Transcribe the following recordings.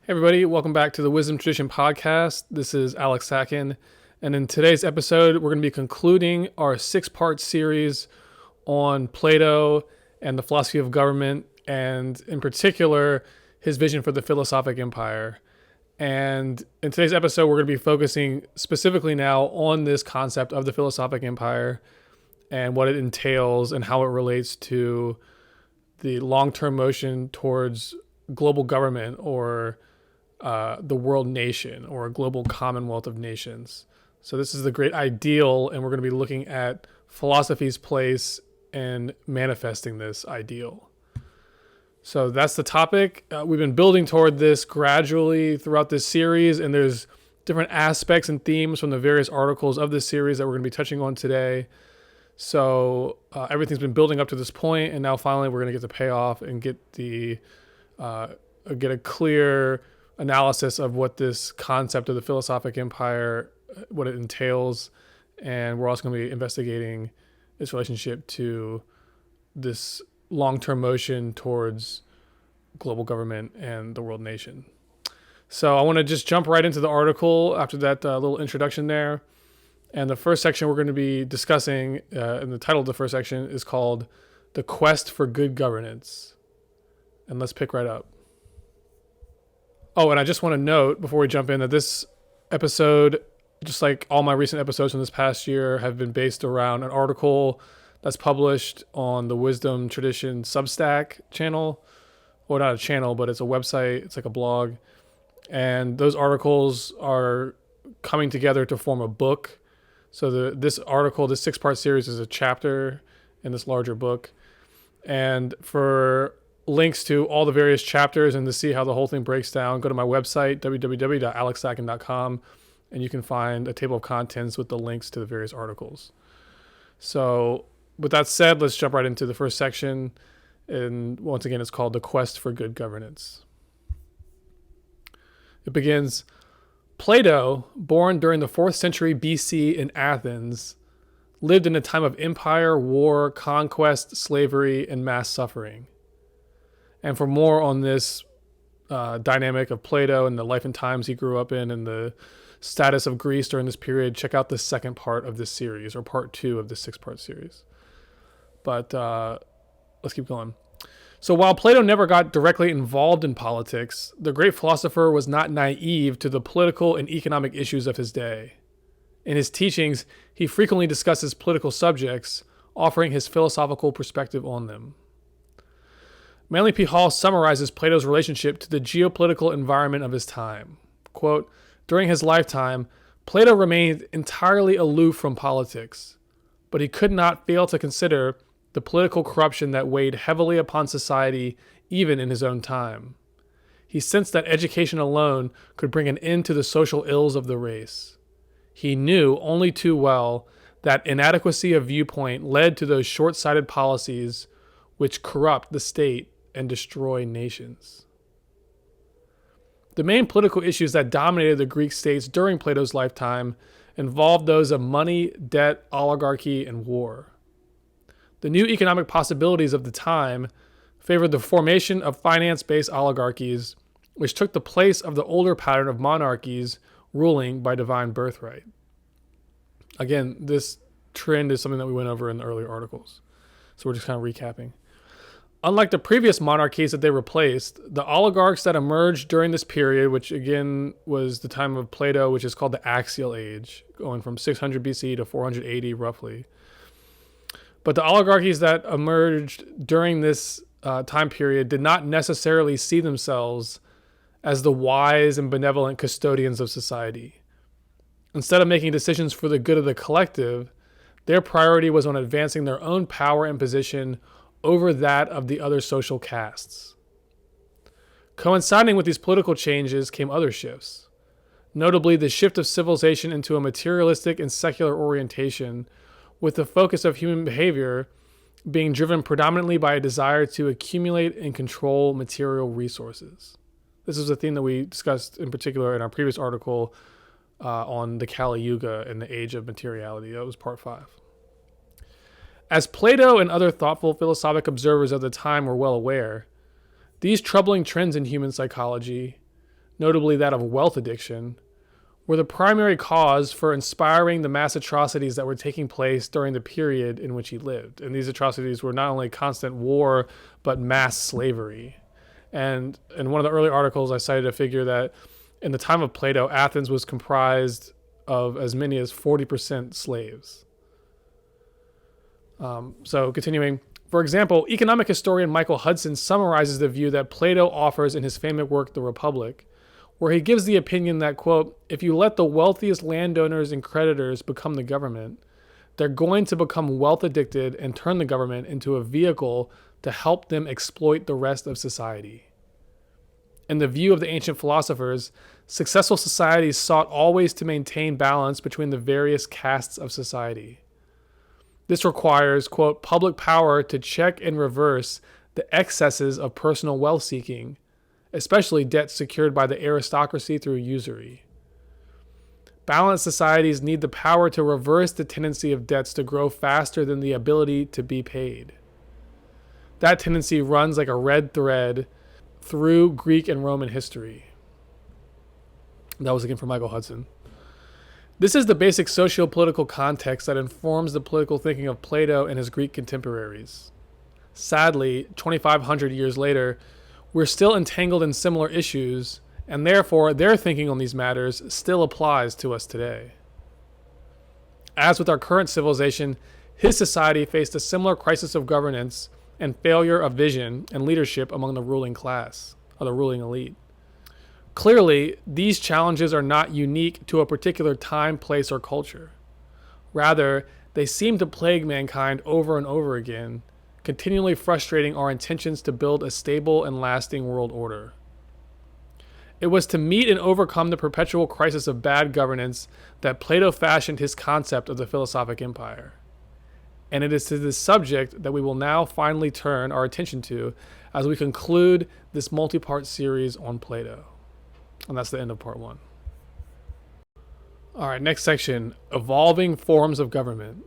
Hey everybody, welcome back to the Wisdom Tradition podcast. This is Alex Sacken, and in today's episode, we're going to be concluding our six-part series on Plato and the philosophy of government, and in particular, his vision for the philosophic empire. And in today's episode, we're going to be focusing specifically now on this concept of the philosophic empire and what it entails and how it relates to the long-term motion towards global government or the world nation or a global commonwealth of nations. So this is the great ideal, and we're going to be looking at philosophy's place in manifesting this ideal. So that's the topic. We've been building toward this gradually throughout this series, and there's different aspects and themes from the various articles of this series that we're going to be touching on today. So everything's been building up to this point, and now finally we're going to get the payoff and get a clear analysis of what this concept of the philosophic empire, what it entails, and we're also going to be investigating its relationship to this long-term motion towards global government and the world nation. So I want to just jump right into the article after that little introduction there. And the first section we're going to be discussing, and the title of the first section is called The Quest for Good Governance. And let's pick right up. Oh, and I just want to note before we jump in that this episode, just like all my recent episodes from this past year, have been based around an article that's published on the Wisdom Tradition substack channel. Well, not a channel, but it's a website. It's like a blog. And those articles are coming together to form a book. So this article, this six-part series, is a chapter in this larger book. And for links to all the various chapters and to see how the whole thing breaks down, go to my website, www.alexsacken.com, and you can find a table of contents with the links to the various articles. So with that said, let's jump right into the first section. And once again, it's called The Quest for Good Governance. It begins, Plato, born during the 4th century BC in Athens, lived in a time of empire, war, conquest, slavery, and mass suffering. And for more on this dynamic of Plato and the life and times he grew up in and the status of Greece during this period, check out the second part of this series, or part 2 of this 6-part series. But let's keep going. So while Plato never got directly involved in politics, the great philosopher was not naive to the political and economic issues of his day. In his teachings, he frequently discusses political subjects, offering his philosophical perspective on them. Manly P. Hall summarizes Plato's relationship to the geopolitical environment of his time. Quote, during his lifetime, Plato remained entirely aloof from politics, but he could not fail to consider the political corruption that weighed heavily upon society even in his own time. He sensed that education alone could bring an end to the social ills of the race. He knew only too well that inadequacy of viewpoint led to those short-sighted policies which corrupt the state and destroy nations. The main political issues that dominated the Greek states during Plato's lifetime involved those of money, debt, oligarchy, and war. The new economic possibilities of the time favored the formation of finance-based oligarchies, which took the place of the older pattern of monarchies ruling by divine birthright. Again, this trend is something that we went over in the earlier articles. So we're just kind of recapping. Unlike the previous monarchies that they replaced, the oligarchs that emerged during this period, which again was the time of Plato, which is called the Axial Age, going from 600 BC to 480 roughly. But the oligarchies that emerged during this time period did not necessarily see themselves as the wise and benevolent custodians of society. Instead of making decisions for the good of the collective, their priority was on advancing their own power and position over that of the other social castes. Coinciding with these political changes came other shifts, notably the shift of civilization into a materialistic and secular orientation, with the focus of human behavior being driven predominantly by a desire to accumulate and control material resources. This is a theme that we discussed in particular in our previous article on the Kali Yuga and the age of materiality. That was part 5. As Plato and other thoughtful philosophic observers of the time were well aware, these troubling trends in human psychology, notably that of wealth addiction, were the primary cause for inspiring the mass atrocities that were taking place during the period in which he lived. And these atrocities were not only constant war, but mass slavery. And in one of the early articles, I cited a figure that in the time of Plato, Athens was comprised of as many as 40% slaves. So continuing, for example, economic historian Michael Hudson summarizes the view that Plato offers in his famous work, The Republic, where he gives the opinion that, quote, if you let the wealthiest landowners and creditors become the government, they're going to become wealth addicted and turn the government into a vehicle to help them exploit the rest of society. In the view of the ancient philosophers, successful societies sought always to maintain balance between the various castes of society. This requires, quote, public power to check and reverse the excesses of personal wealth seeking, especially debts secured by the aristocracy through usury. Balanced societies need the power to reverse the tendency of debts to grow faster than the ability to be paid. That tendency runs like a red thread through Greek and Roman history. That was again from Michael Hudson. This is the basic socio-political context that informs the political thinking of Plato and his Greek contemporaries. Sadly, 2,500 years later, we're still entangled in similar issues, and therefore their thinking on these matters still applies to us today. As with our current civilization, his society faced a similar crisis of governance and failure of vision and leadership among the ruling class, or the ruling elite. Clearly, these challenges are not unique to a particular time, place, or culture. Rather, they seem to plague mankind over and over again, continually frustrating our intentions to build a stable and lasting world order. It was to meet and overcome the perpetual crisis of bad governance that Plato fashioned his concept of the philosophic empire. And it is to this subject that we will now finally turn our attention to as we conclude this multi-part series on Plato. And that's the end of part 1. All right, next section, evolving forms of government.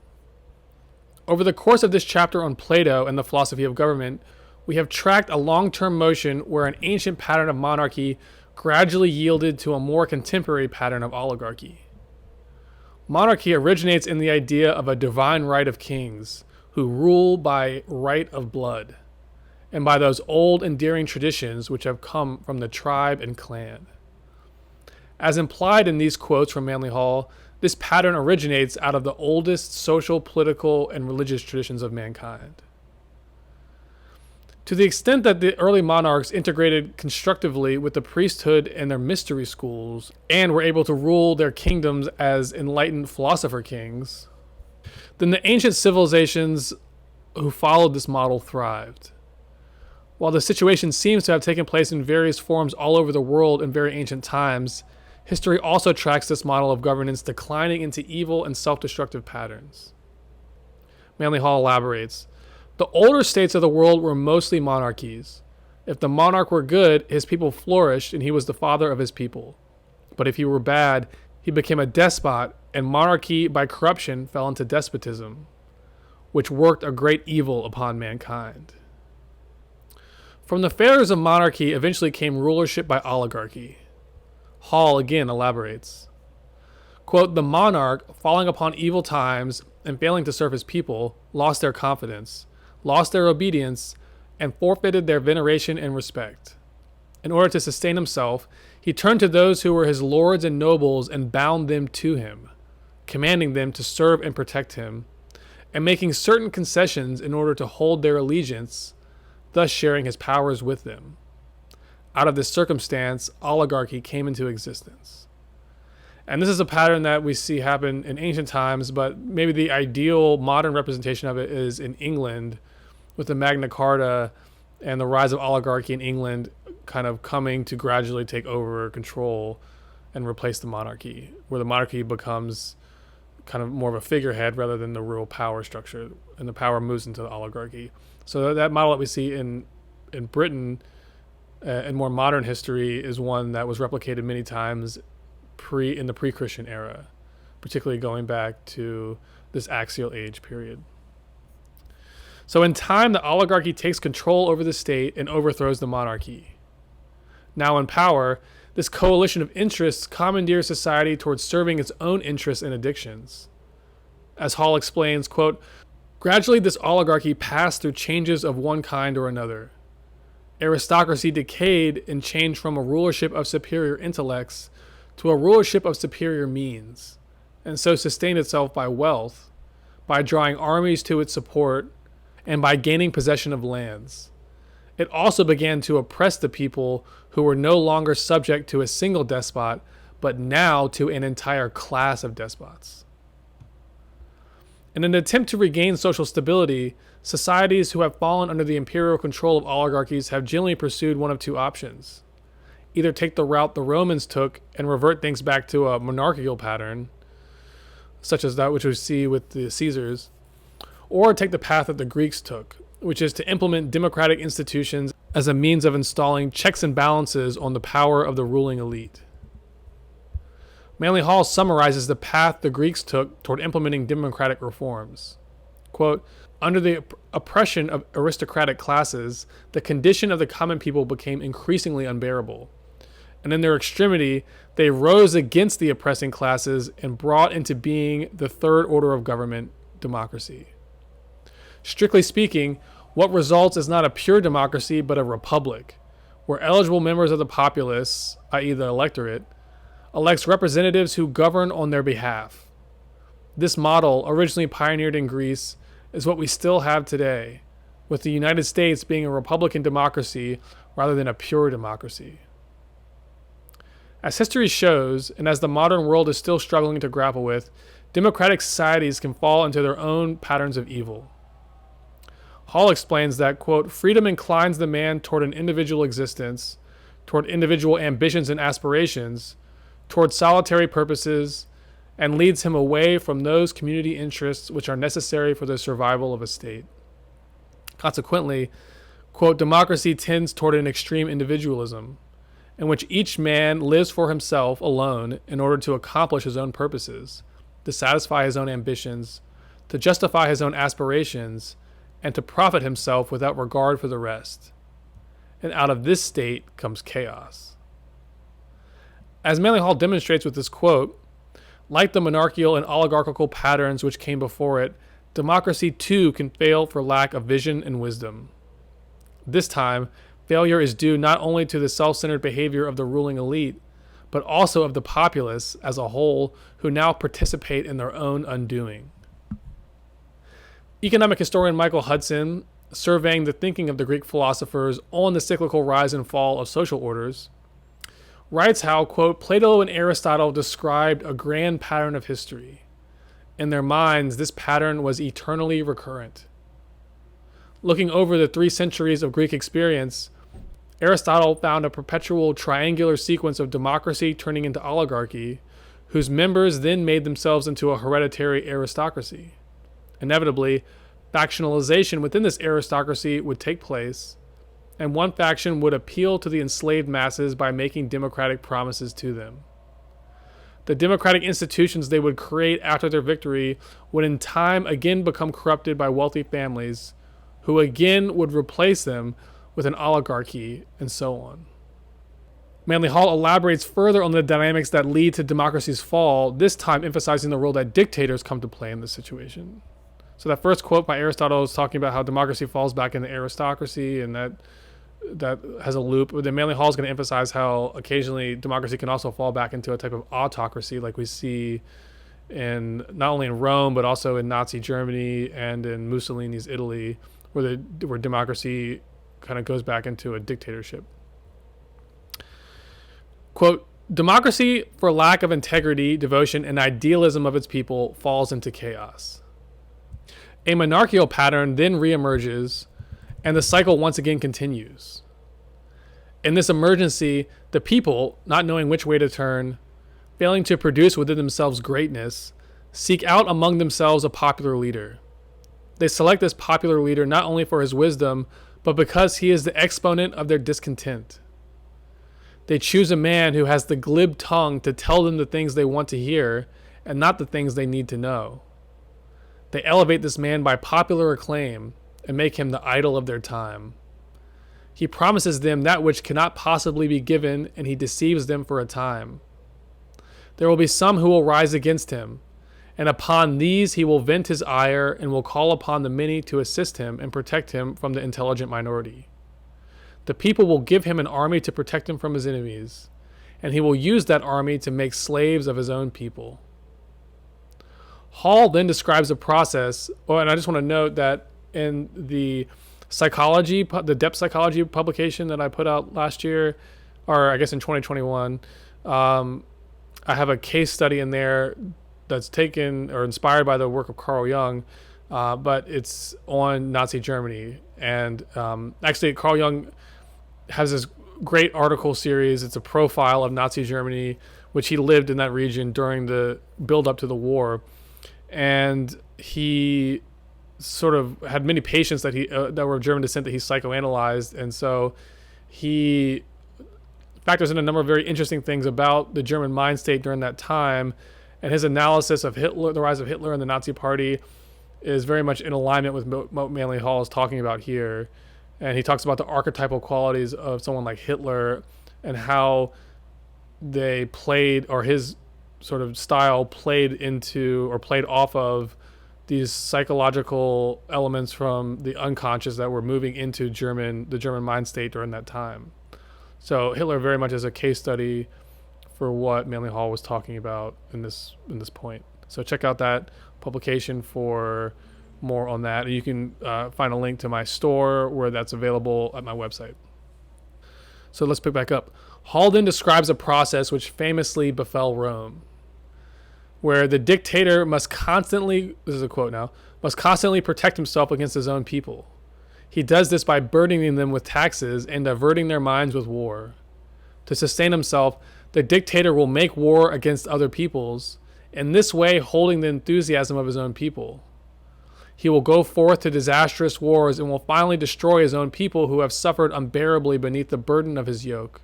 Over the course of this chapter on Plato and the philosophy of government, we have tracked a long-term motion where an ancient pattern of monarchy gradually yielded to a more contemporary pattern of oligarchy. Monarchy originates in the idea of a divine right of kings who rule by right of blood, and by those old endearing traditions which have come from the tribe and clan. As implied in these quotes from Manly Hall, this pattern originates out of the oldest social, political, and religious traditions of mankind. To the extent that the early monarchs integrated constructively with the priesthood and their mystery schools, and were able to rule their kingdoms as enlightened philosopher kings, then the ancient civilizations who followed this model thrived. While the situation seems to have taken place in various forms all over the world in very ancient times, history also tracks this model of governance declining into evil and self-destructive patterns. Manly Hall elaborates, the older states of the world were mostly monarchies. If the monarch were good, his people flourished and he was the father of his people. But if he were bad, he became a despot, and monarchy by corruption fell into despotism, which worked a great evil upon mankind. From the failures of monarchy eventually came rulership by oligarchy. Hall again elaborates, quote, the monarch, falling upon evil times and failing to serve his people, lost their confidence, lost their obedience, and forfeited their veneration and respect. In order to sustain himself, he turned to those who were his lords and nobles and bound them to him, commanding them to serve and protect him, and making certain concessions in order to hold their allegiance, thus sharing his powers with them. Out of this circumstance, oligarchy came into existence. And this is a pattern that we see happen in ancient times, but maybe the ideal modern representation of it is in England with the Magna Carta and the rise of oligarchy in England kind of coming to gradually take over control and replace the monarchy, where the monarchy becomes kind of more of a figurehead rather than the real power structure, and the power moves into the oligarchy. So that model that we see in Britain in more modern history is one that was replicated many times in the pre-Christian era, particularly going back to this axial age period. So in time, the oligarchy takes control over the state and overthrows the monarchy. Now in power, This coalition of interests commandeers society towards serving its own interests and addictions. As Hall explains, quote, gradually this oligarchy passed through changes of one kind or another. Aristocracy decayed and changed from a rulership of superior intellects to a rulership of superior means, and so sustained itself by wealth, by drawing armies to its support, and by gaining possession of lands. It also began to oppress the people who were no longer subject to a single despot, but now to an entire class of despots. In an attempt to regain social stability, societies who have fallen under the imperial control of oligarchies have generally pursued one of two options. Either take the route the Romans took and revert things back to a monarchical pattern, such as that which we see with the Caesars, or take the path that the Greeks took, which is to implement democratic institutions as a means of installing checks and balances on the power of the ruling elite. Manly Hall summarizes the path the Greeks took toward implementing democratic reforms. Quote, under the oppression of aristocratic classes, the condition of the common people became increasingly unbearable. And in their extremity, they rose against the oppressing classes and brought into being the third order of government, democracy. Strictly speaking, what results is not a pure democracy, but a republic, where eligible members of the populace, i.e. the electorate, elects representatives who govern on their behalf. This model, originally pioneered in Greece, is what we still have today, with the United States being a republican democracy rather than a pure democracy. As history shows, and as the modern world is still struggling to grapple with, democratic societies can fall into their own patterns of evil. Hall explains that, quote, freedom inclines the man toward an individual existence, toward individual ambitions and aspirations, toward solitary purposes, and leads him away from those community interests which are necessary for the survival of a state. Consequently, quote, democracy tends toward an extreme individualism, in which each man lives for himself alone in order to accomplish his own purposes, to satisfy his own ambitions, to justify his own aspirations, and to profit himself without regard for the rest. And out of this state comes chaos. As Manly Hall demonstrates with this quote, like the monarchical and oligarchical patterns which came before it, democracy too can fail for lack of vision and wisdom. This time, failure is due not only to the self-centered behavior of the ruling elite, but also of the populace as a whole who now participate in their own undoing. Economic historian Michael Hudson, surveying the thinking of the Greek philosophers on the cyclical rise and fall of social orders, writes how, quote, Plato and Aristotle described a grand pattern of history. In their minds, this pattern was eternally recurrent. Looking over the 3 centuries of Greek experience, Aristotle found a perpetual triangular sequence of democracy turning into oligarchy, whose members then made themselves into a hereditary aristocracy. Inevitably, factionalization within this aristocracy would take place, and one faction would appeal to the enslaved masses by making democratic promises to them. The democratic institutions they would create after their victory would in time again become corrupted by wealthy families, who again would replace them with an oligarchy, and so on. Manly Hall elaborates further on the dynamics that lead to democracy's fall, this time emphasizing the role that dictators come to play in this situation. So that first quote by Aristotle is talking about how democracy falls back into aristocracy, and that has a loop. But then Manly Hall is going to emphasize how occasionally democracy can also fall back into a type of autocracy, like we see in not only in Rome but also in Nazi Germany and in Mussolini's Italy, where democracy kind of goes back into a dictatorship. Quote, democracy, for lack of integrity, devotion, and idealism of its people, falls into chaos. A monarchical pattern then reemerges, and the cycle once again continues. In this emergency, the people, not knowing which way to turn, failing to produce within themselves greatness, seek out among themselves a popular leader. They select this popular leader not only for his wisdom, but because he is the exponent of their discontent. They choose a man who has the glib tongue to tell them the things they want to hear and not the things they need to know. They elevate this man by popular acclaim and make him the idol of their time. He promises them that which cannot possibly be given, and he deceives them for a time. There will be some who will rise against him, and upon these he will vent his ire and will call upon the many to assist him and protect him from the intelligent minority. The people will give him an army to protect him from his enemies, and he will use that army to make slaves of his own people. Hall then describes a process, and I just want to note that in the depth psychology publication that I put out last year, or I guess in 2021, I have a case study in there that's taken or inspired by the work of Carl Jung, but it's on Nazi Germany. And actually, Carl Jung has this great article series. It's a profile of Nazi Germany, which he lived in that region during the build up to the war. And he sort of had many patients that that were of German descent that he psychoanalyzed. And so he factors in a number of very interesting things about the German mind state during that time, and his analysis of Hitler, the rise of Hitler and the Nazi Party, is very much in alignment with what Manly Hall is talking about here. And he talks about the archetypal qualities of someone like Hitler and how they played, or his sort of style played into or played off of these psychological elements from the unconscious that were moving into the German mind state during that time. So Hitler very much is a case study for what Manly Hall was talking about in this point. So check out that publication for more on that. And you can find a link to my store where that's available at my website. So let's pick back up. Hall then describes a process which famously befell Rome, where the dictator must constantly, this is a quote now, must constantly protect himself against his own people. He does this by burdening them with taxes and diverting their minds with war. To sustain himself, the dictator will make war against other peoples, in this way holding the enthusiasm of his own people. He will go forth to disastrous wars and will finally destroy his own people who have suffered unbearably beneath the burden of his yoke.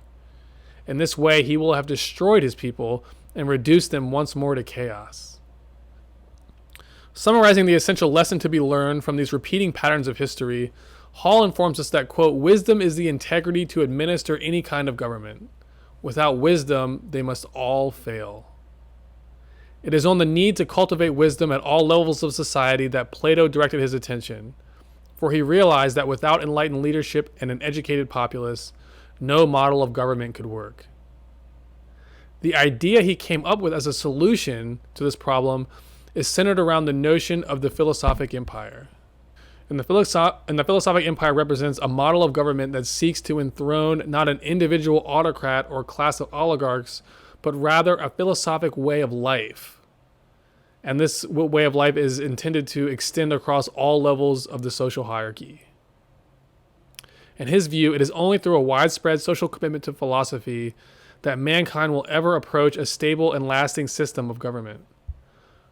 In this way, he will have destroyed his people and reduced them once more to chaos. Summarizing the essential lesson to be learned from these repeating patterns of history, Hall informs us that, quote, wisdom is the integrity to administer any kind of government. Without wisdom, they must all fail. It is on the need to cultivate wisdom at all levels of society that Plato directed his attention, for he realized that without enlightened leadership and an educated populace, no model of government could work. The idea he came up with as a solution to this problem is centered around the notion of the philosophic empire. And the philosophic empire represents a model of government that seeks to enthrone not an individual autocrat or class of oligarchs, but rather a philosophic way of life. And this way of life is intended to extend across all levels of the social hierarchy. In his view, it is only through a widespread social commitment to philosophy that mankind will ever approach a stable and lasting system of government.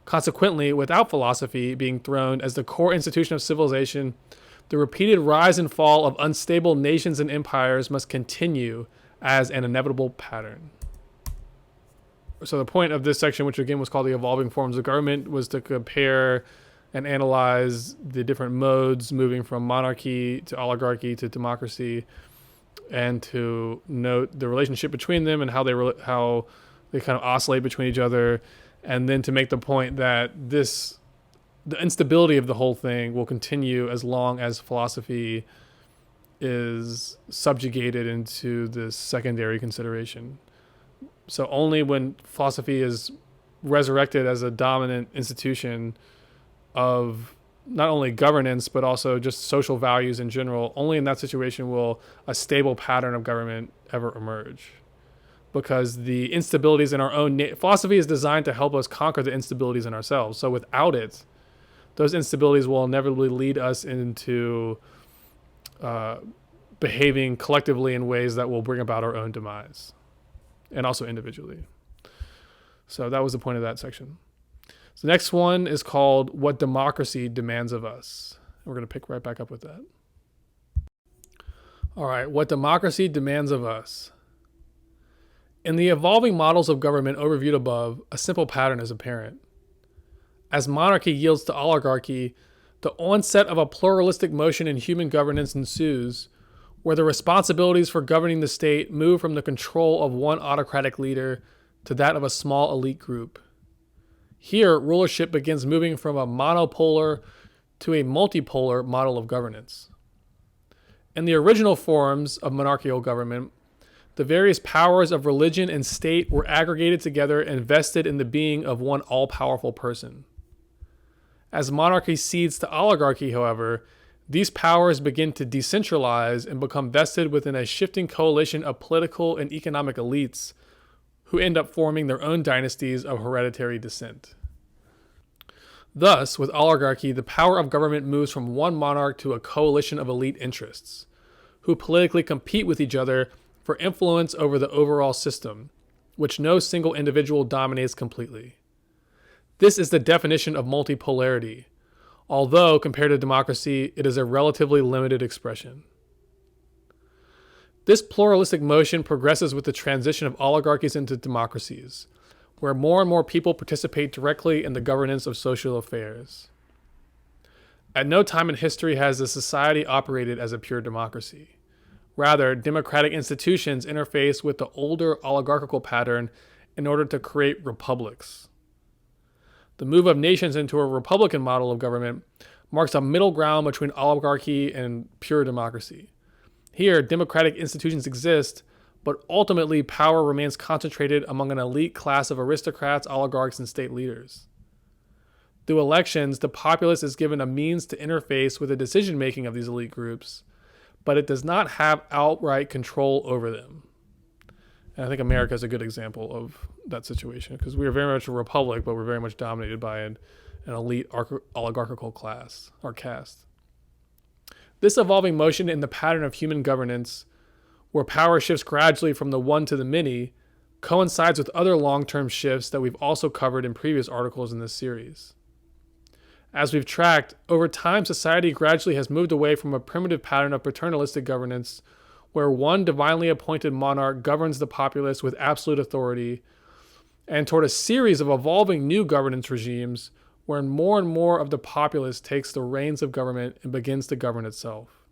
Consequently, without philosophy being throned as the core institution of civilization, the repeated rise and fall of unstable nations and empires must continue as an inevitable pattern. So the point of this section, which again was called the evolving forms of government, was to compare and analyze the different modes moving from monarchy to oligarchy to democracy, and to note the relationship between them and how they kind of oscillate between each other, and then to make the point that the instability of the whole thing will continue as long as philosophy is subjugated into this secondary consideration. So only when philosophy is resurrected as a dominant institution of not only governance, but also just social values in general, only in that situation will a stable pattern of government ever emerge. Because the instabilities in our own philosophy is designed to help us conquer the instabilities in ourselves. So without it, those instabilities will inevitably lead us into behaving collectively in ways that will bring about our own demise, and also individually. So that was the point of that section. So the next one is called What Democracy Demands of Us. We're going to pick right back up with that. All right, what democracy demands of us. In the evolving models of government overviewed above, a simple pattern is apparent. As monarchy yields to oligarchy, the onset of a pluralistic motion in human governance ensues, where the responsibilities for governing the state move from the control of one autocratic leader to that of a small elite group. Here, rulership begins moving from a monopolar to a multipolar model of governance. In the original forms of monarchical government, the various powers of religion and state were aggregated together and vested in the being of one all-powerful person. As monarchy cedes to oligarchy, however, these powers begin to decentralize and become vested within a shifting coalition of political and economic elites who end up forming their own dynasties of hereditary descent. Thus, with oligarchy, the power of government moves from one monarch to a coalition of elite interests, who politically compete with each other for influence over the overall system, which no single individual dominates completely. This is the definition of multipolarity, although, compared to democracy, it is a relatively limited expression. This pluralistic motion progresses with the transition of oligarchies into democracies, where more and more people participate directly in the governance of social affairs. At no time in history has a society operated as a pure democracy. Rather, democratic institutions interface with the older oligarchical pattern in order to create republics. The move of nations into a republican model of government marks a middle ground between oligarchy and pure democracy. Here, democratic institutions exist, but ultimately power remains concentrated among an elite class of aristocrats, oligarchs, and state leaders. Through elections, the populace is given a means to interface with the decision-making of these elite groups, but it does not have outright control over them. And I think America is a good example of that situation, because we are very much a republic, but we're very much dominated by an elite oligarchical class or caste. This evolving motion in the pattern of human governance, where power shifts gradually from the one to the many, coincides with other long-term shifts that we've also covered in previous articles in this series. As we've tracked, over time society gradually has moved away from a primitive pattern of paternalistic governance, where one divinely appointed monarch governs the populace with absolute authority, and toward a series of evolving new governance regimes where more and more of the populace takes the reins of government and begins to govern itself.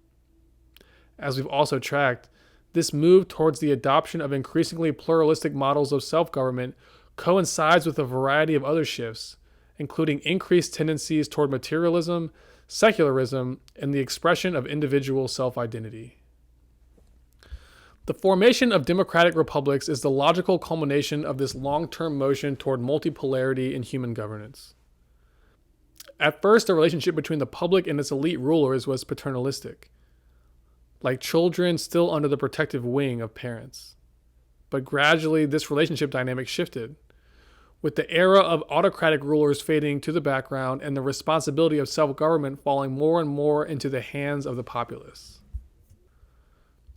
As we've also tracked, this move towards the adoption of increasingly pluralistic models of self-government coincides with a variety of other shifts, including increased tendencies toward materialism, secularism, and the expression of individual self-identity. The formation of democratic republics is the logical culmination of this long-term motion toward multipolarity in human governance. At first, the relationship between the public and its elite rulers was paternalistic, like children still under the protective wing of parents. But gradually, this relationship dynamic shifted, with the era of autocratic rulers fading to the background and the responsibility of self-government falling more and more into the hands of the populace.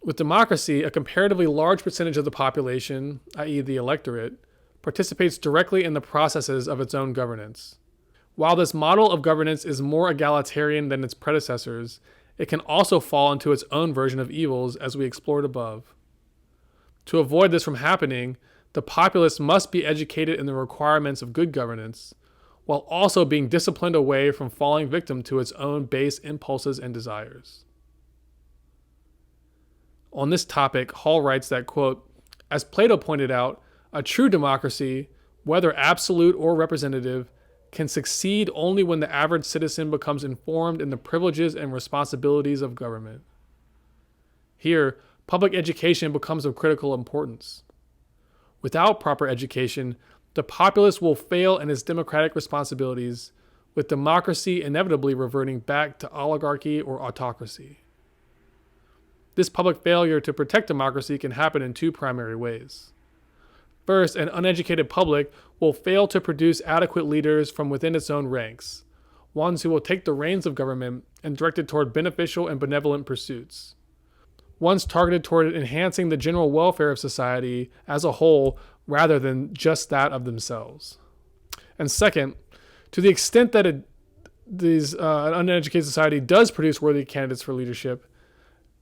With democracy, a comparatively large percentage of the population, i.e. the electorate, participates directly in the processes of its own governance. While this model of governance is more egalitarian than its predecessors, it can also fall into its own version of evils, as we explored above. To avoid this from happening, the populace must be educated in the requirements of good governance, while also being disciplined away from falling victim to its own base impulses and desires. On this topic, Hall writes that, quote, "As Plato pointed out, a true democracy, whether absolute or representative, can succeed only when the average citizen becomes informed in the privileges and responsibilities of government." Here, public education becomes of critical importance. Without proper education, the populace will fail in its democratic responsibilities, with democracy inevitably reverting back to oligarchy or autocracy. This public failure to protect democracy can happen in two primary ways. First, an uneducated public will fail to produce adequate leaders from within its own ranks, ones who will take the reins of government and direct it toward beneficial and benevolent pursuits, ones targeted toward enhancing the general welfare of society as a whole rather than just that of themselves. And second, to the extent that an uneducated society does produce worthy candidates for leadership,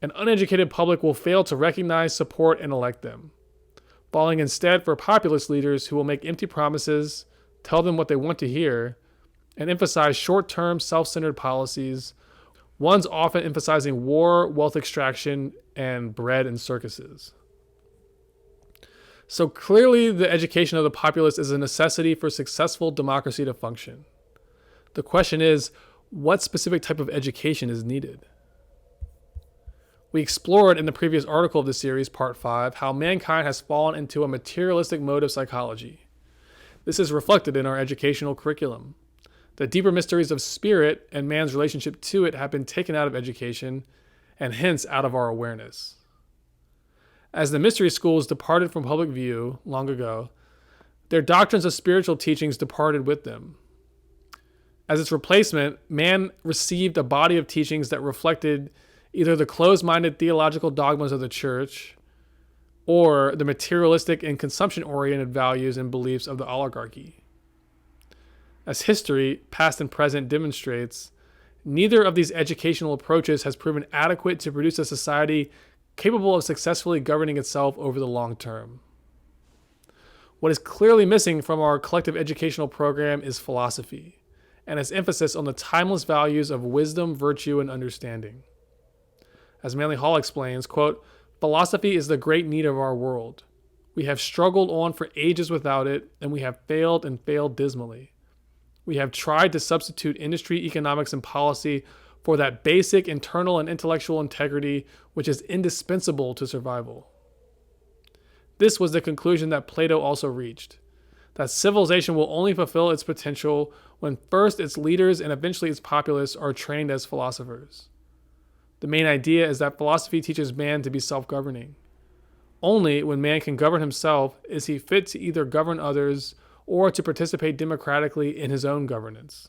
an uneducated public will fail to recognize, support, and elect them, falling instead for populist leaders who will make empty promises, tell them what they want to hear, and emphasize short-term, self-centered policies, ones often emphasizing war, wealth extraction, and bread and circuses. So clearly, the education of the populace is a necessity for successful democracy to function. The question is, what specific type of education is needed? We explored in the previous article of the series, Part 5, how mankind has fallen into a materialistic mode of psychology. This is reflected in our educational curriculum. The deeper mysteries of spirit and man's relationship to it have been taken out of education and hence out of our awareness. As the mystery schools departed from public view long ago, their doctrines of spiritual teachings departed with them. As its replacement, man received a body of teachings that reflected either the closed-minded theological dogmas of the church or the materialistic and consumption-oriented values and beliefs of the oligarchy. As history, past and present, demonstrates, neither of these educational approaches has proven adequate to produce a society capable of successfully governing itself over the long term. What is clearly missing from our collective educational program is philosophy, and its emphasis on the timeless values of wisdom, virtue, and understanding. As Manly Hall explains, quote, "Philosophy is the great need of our world. We have struggled on for ages without it, and we have failed and failed dismally. We have tried to substitute industry, economics, and policy for that basic internal and intellectual integrity which is indispensable to survival." This was the conclusion that Plato also reached, that civilization will only fulfill its potential when first its leaders and eventually its populace are trained as philosophers. The main idea is that philosophy teaches man to be self-governing. Only when man can govern himself is he fit to either govern others or to participate democratically in his own governance.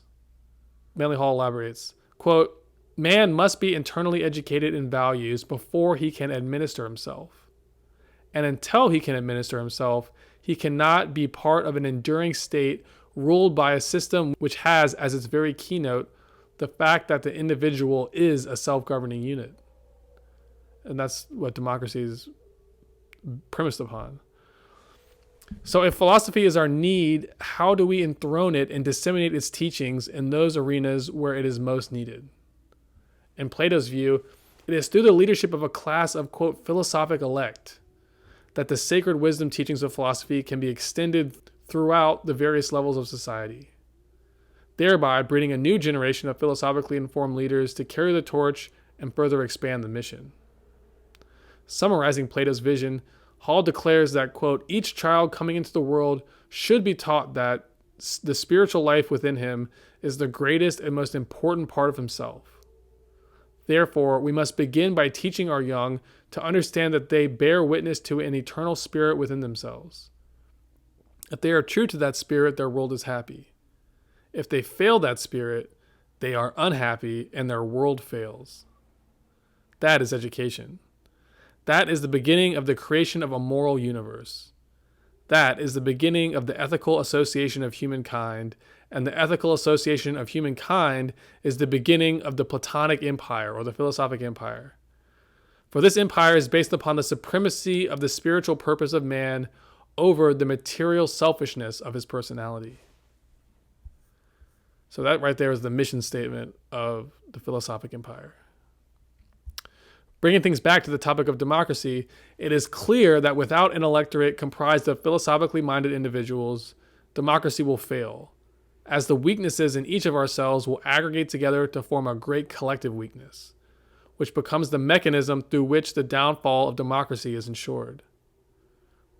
Manly Hall elaborates, quote, "Man must be internally educated in values before he can administer himself. And until he can administer himself, he cannot be part of an enduring state ruled by a system which has as its very keynote the fact that the individual is a self-governing unit." And that's what democracy is premised upon. So if philosophy is our need, how do we enthrone it and disseminate its teachings in those arenas where it is most needed? In Plato's view, it is through the leadership of a class of, quote, philosophic elect that the sacred wisdom teachings of philosophy can be extended throughout the various levels of society, thereby breeding a new generation of philosophically informed leaders to carry the torch and further expand the mission. Summarizing Plato's vision, Hall declares that, quote, "Each child coming into the world should be taught that the spiritual life within him is the greatest and most important part of himself. Therefore, we must begin by teaching our young to understand that they bear witness to an eternal spirit within themselves. If they are true to that spirit, their world is happy. If they fail that spirit, they are unhappy and their world fails." That is education. That is the beginning of the creation of a moral universe. That is the beginning of the ethical association of humankind, and the ethical association of humankind is the beginning of the Platonic empire or the philosophic empire. For this empire is based upon the supremacy of the spiritual purpose of man over the material selfishness of his personality. So that right there is the mission statement of the philosophic empire. Bringing things back to the topic of democracy, it is clear that without an electorate comprised of philosophically minded individuals, democracy will fail, as the weaknesses in each of ourselves will aggregate together to form a great collective weakness, which becomes the mechanism through which the downfall of democracy is ensured.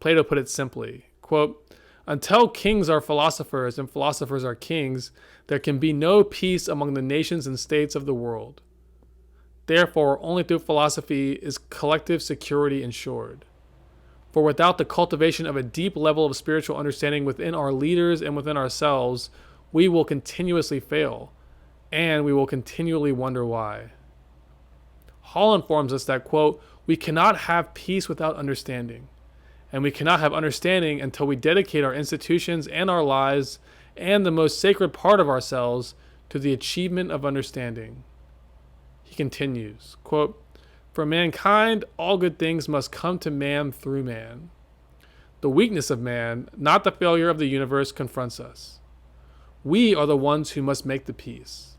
Plato put it simply, quote, "Until kings are philosophers and philosophers are kings, there can be no peace among the nations and states of the world. Therefore, only through philosophy is collective security ensured. For without the cultivation of a deep level of spiritual understanding within our leaders and within ourselves, we will continuously fail, and we will continually wonder why." Hall informs us that, quote, "We cannot have peace without understanding, and we cannot have understanding until we dedicate our institutions and our lives and the most sacred part of ourselves to the achievement of understanding." He continues, quote, "For mankind, all good things must come to man through man. The weakness of man, not the failure of the universe, confronts us. We are the ones who must make the peace.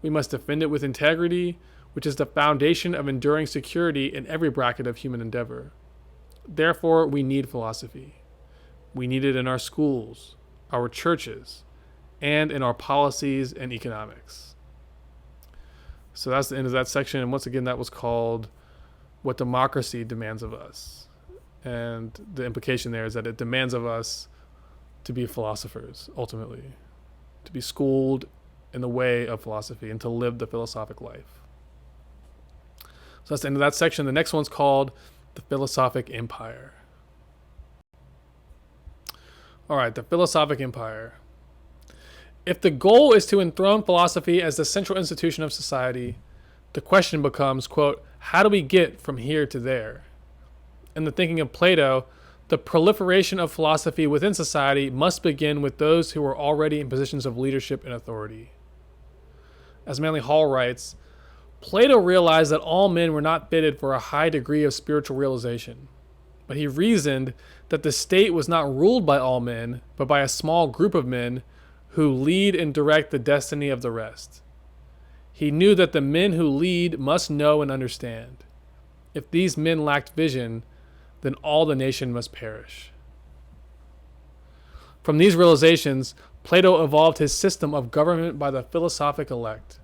We must defend it with integrity, which is the foundation of enduring security in every bracket of human endeavor. Therefore, we need philosophy. We need it in our schools, our churches, and in our policies and economics. So that's the end of that section. And once again, that was called What Democracy Demands of Us. And the implication there is that it demands of us to be philosophers, ultimately, to be schooled in the way of philosophy and to live the philosophic life. So that's the end of that section. The next one's called The Philosophic Empire. All right, the Philosophic Empire. If the goal is to enthrone philosophy as the central institution of society, the question becomes, quote, how do we get from here to there? In the thinking of Plato, the proliferation of philosophy within society must begin with those who are already in positions of leadership and authority. As Manly Hall writes, Plato realized that all men were not fitted for a high degree of spiritual realization, but he reasoned that the state was not ruled by all men, but by a small group of men who lead and direct the destiny of the rest. He knew that the men who lead must know and understand. If these men lacked vision, then all the nation must perish. From these realizations, Plato evolved his system of government by the philosophic elect.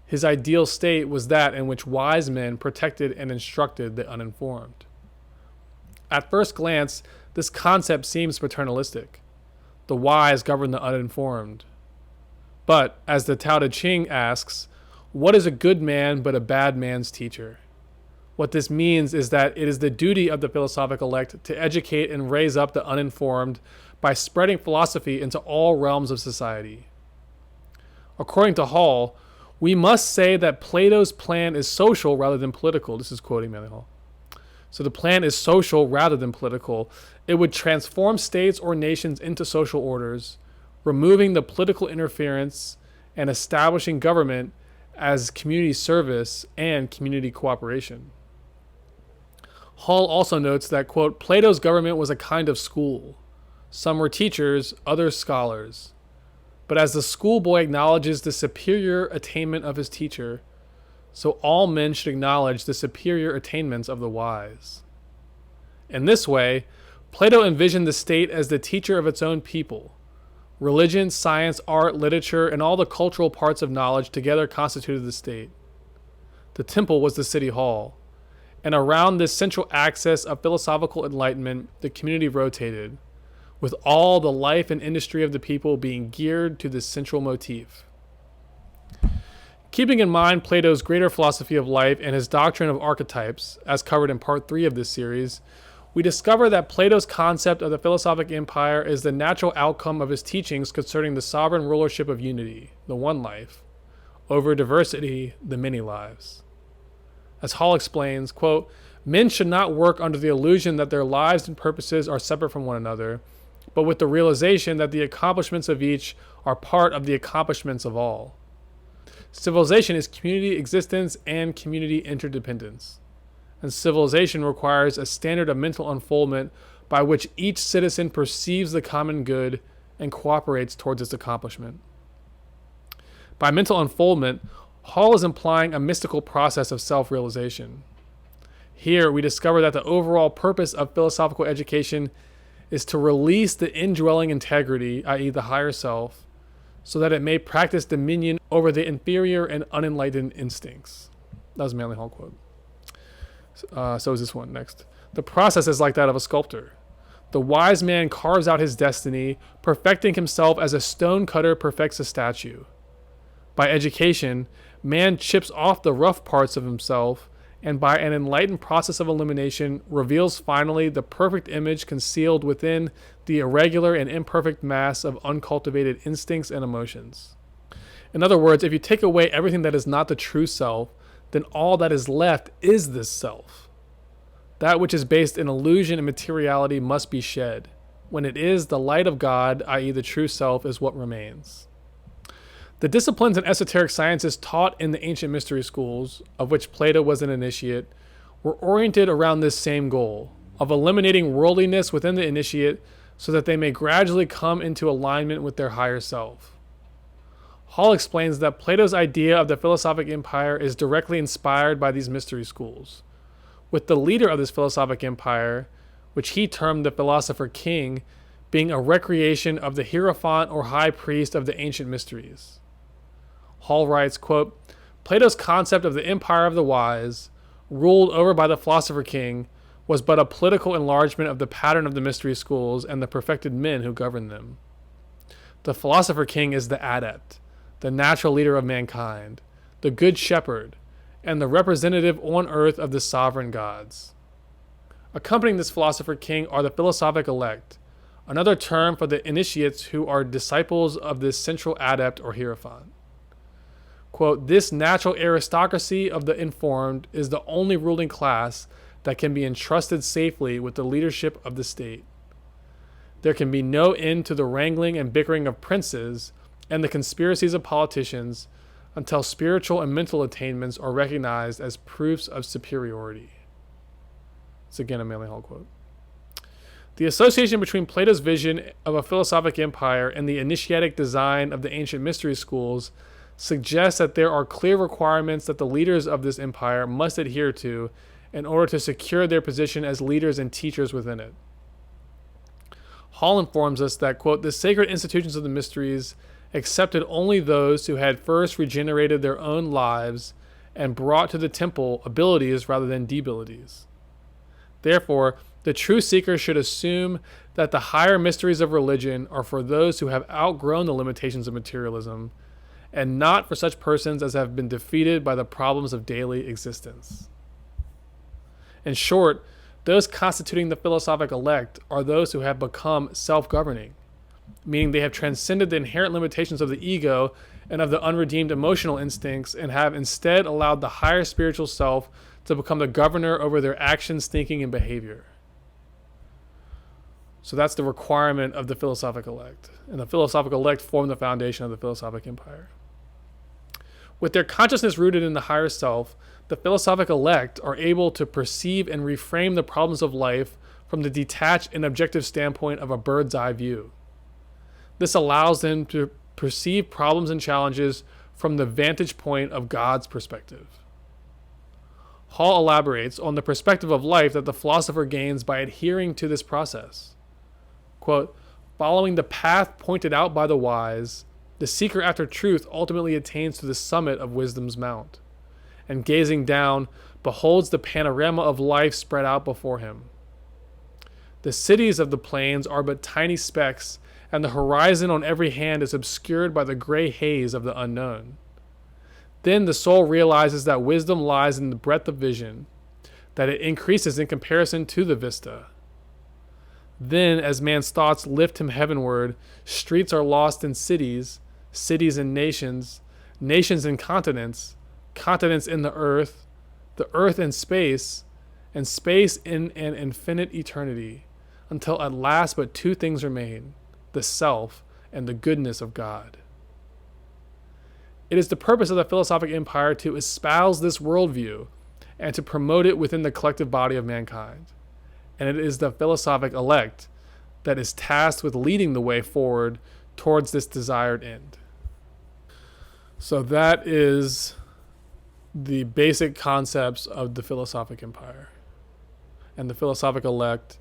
His ideal state was that in which wise men protected and instructed the uninformed. At first glance, this concept seems paternalistic. The wise govern the uninformed. But, as the Tao Te Ching asks, what is a good man but a bad man's teacher? What this means is that it is the duty of the philosophic elect to educate and raise up the uninformed by spreading philosophy into all realms of society. According to Hall, we must say that Plato's plan is social rather than political. This is quoting Manly Hall. So the plan is social rather than political. It would transform states or nations into social orders, removing the political interference and establishing government as community service and community cooperation. Hall also notes that, quote, Plato's government was a kind of school. Some were teachers, others scholars. But as the schoolboy acknowledges the superior attainment of his teacher, so all men should acknowledge the superior attainments of the wise. In this way, Plato envisioned the state as the teacher of its own people. Religion, science, art, literature, and all the cultural parts of knowledge together constituted the state. The temple was the city hall, and around this central axis of philosophical enlightenment, the community rotated, with all the life and industry of the people being geared to this central motif. Keeping in mind Plato's greater philosophy of life and his doctrine of archetypes, as covered in part 3 of this series, we discover that Plato's concept of the philosophic empire is the natural outcome of his teachings concerning the sovereign rulership of unity, the one life, over diversity, the many lives. As Hall explains, quote, men should not work under the illusion that their lives and purposes are separate from one another, but with the realization that the accomplishments of each are part of the accomplishments of all. Civilization is community existence and community interdependence. And civilization requires a standard of mental unfoldment by which each citizen perceives the common good and cooperates towards its accomplishment. By mental unfoldment, Hall is implying a mystical process of self-realization. Here, we discover that the overall purpose of philosophical education is to release the indwelling integrity, i.e. the higher self, so that it may practice dominion over the inferior and unenlightened instincts. That was a Manly Hall quote. So is this one next. The process is like that of a sculptor. The wise man carves out his destiny, perfecting himself as a stone cutter perfects a statue. By education, man chips off the rough parts of himself, and by an enlightened process of elimination, reveals finally the perfect image concealed within the irregular and imperfect mass of uncultivated instincts and emotions. In other words, if you take away everything that is not the true self, then all that is left is this self. That which is based in illusion and materiality must be shed. When it is, the light of God, i.e. the true self, is what remains. The disciplines and esoteric sciences taught in the ancient mystery schools, of which Plato was an initiate, were oriented around this same goal, of eliminating worldliness within the initiate so that they may gradually come into alignment with their higher self. Hall explains that Plato's idea of the philosophic empire is directly inspired by these mystery schools, with the leader of this philosophic empire, which he termed the philosopher king, being a recreation of the hierophant or high priest of the ancient mysteries. Hall writes, quote, Plato's concept of the empire of the wise, ruled over by the philosopher king, was but a political enlargement of the pattern of the mystery schools and the perfected men who govern them. The philosopher king is the adept, the natural leader of mankind, the good shepherd, and the representative on earth of the sovereign gods. Accompanying this philosopher king are the philosophic elect, another term for the initiates who are disciples of this central adept or hierophant. Quote, this natural aristocracy of the informed is the only ruling class that can be entrusted safely with the leadership of the state. There can be no end to the wrangling and bickering of princes and the conspiracies of politicians until spiritual and mental attainments are recognized as proofs of superiority. It's again a Manly Hall quote. The association between Plato's vision of a philosophic empire and the initiatic design of the ancient mystery schools suggests that there are clear requirements that the leaders of this empire must adhere to in order to secure their position as leaders and teachers within it. Hall informs us that, quote, the sacred institutions of the mysteries accepted only those who had first regenerated their own lives and brought to the temple abilities rather than debilities. Therefore, the true seeker should assume that the higher mysteries of religion are for those who have outgrown the limitations of materialism, and not for such persons as have been defeated by the problems of daily existence. In short, those constituting the philosophic elect are those who have become self-governing, meaning they have transcended the inherent limitations of the ego and of the unredeemed emotional instincts and have instead allowed the higher spiritual self to become the governor over their actions, thinking, and behavior. So that's the requirement of the philosophic elect. And the philosophic elect form the foundation of the philosophic empire. With their consciousness rooted in the higher self, the philosophic elect are able to perceive and reframe the problems of life from the detached and objective standpoint of a bird's eye view. This allows them to perceive problems and challenges from the vantage point of God's perspective. Hall elaborates on the perspective of life that the philosopher gains by adhering to this process. Quote, following the path pointed out by the wise, the seeker after truth ultimately attains to the summit of wisdom's mount, and gazing down, beholds the panorama of life spread out before him. The cities of the plains are but tiny specks, and the horizon on every hand is obscured by the gray haze of the unknown. Then the soul realizes that wisdom lies in the breadth of vision, that it increases in comparison to the vista. Then, as man's thoughts lift him heavenward, streets are lost in cities, cities in nations, nations in continents, continents in the earth in space, and space in an infinite eternity, until at last but two things remain, the self and the goodness of God. It is the purpose of the philosophic empire to espouse this worldview and to promote it within the collective body of mankind. And it is the philosophic elect that is tasked with leading the way forward towards this desired end. So that is the basic concepts of the philosophic empire and the philosophic elect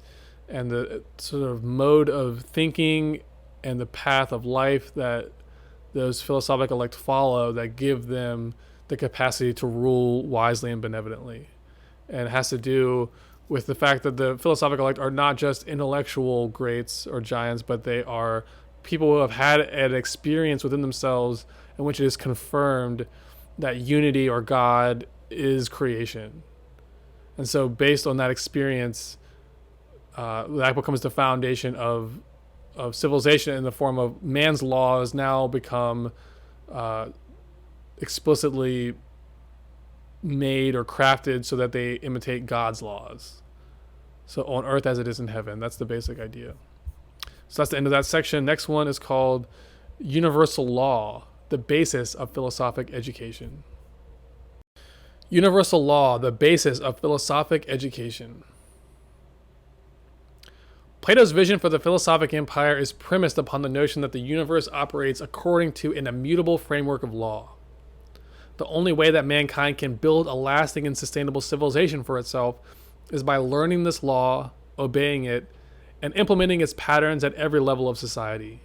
and the sort of mode of thinking and the path of life that those philosophic elect follow that give them the capacity to rule wisely and benevolently. And it has to do with the fact that the philosophic elect are not just intellectual greats or giants, but they are people who have had an experience within themselves in which it is confirmed that unity or God is creation. And so based on that experience, that becomes the foundation of civilization in the form of man's laws now become explicitly made or crafted so that they imitate God's laws. So on earth as it is in heaven. That's the basic idea. So that's the end of that section. Next one is called Universal Law, the basis of philosophic education. Universal law, the basis of philosophic education. Plato's vision for the philosophic empire is premised upon the notion that the universe operates according to an immutable framework of law. The only way that mankind can build a lasting and sustainable civilization for itself is by learning this law, obeying it, and implementing its patterns at every level of society.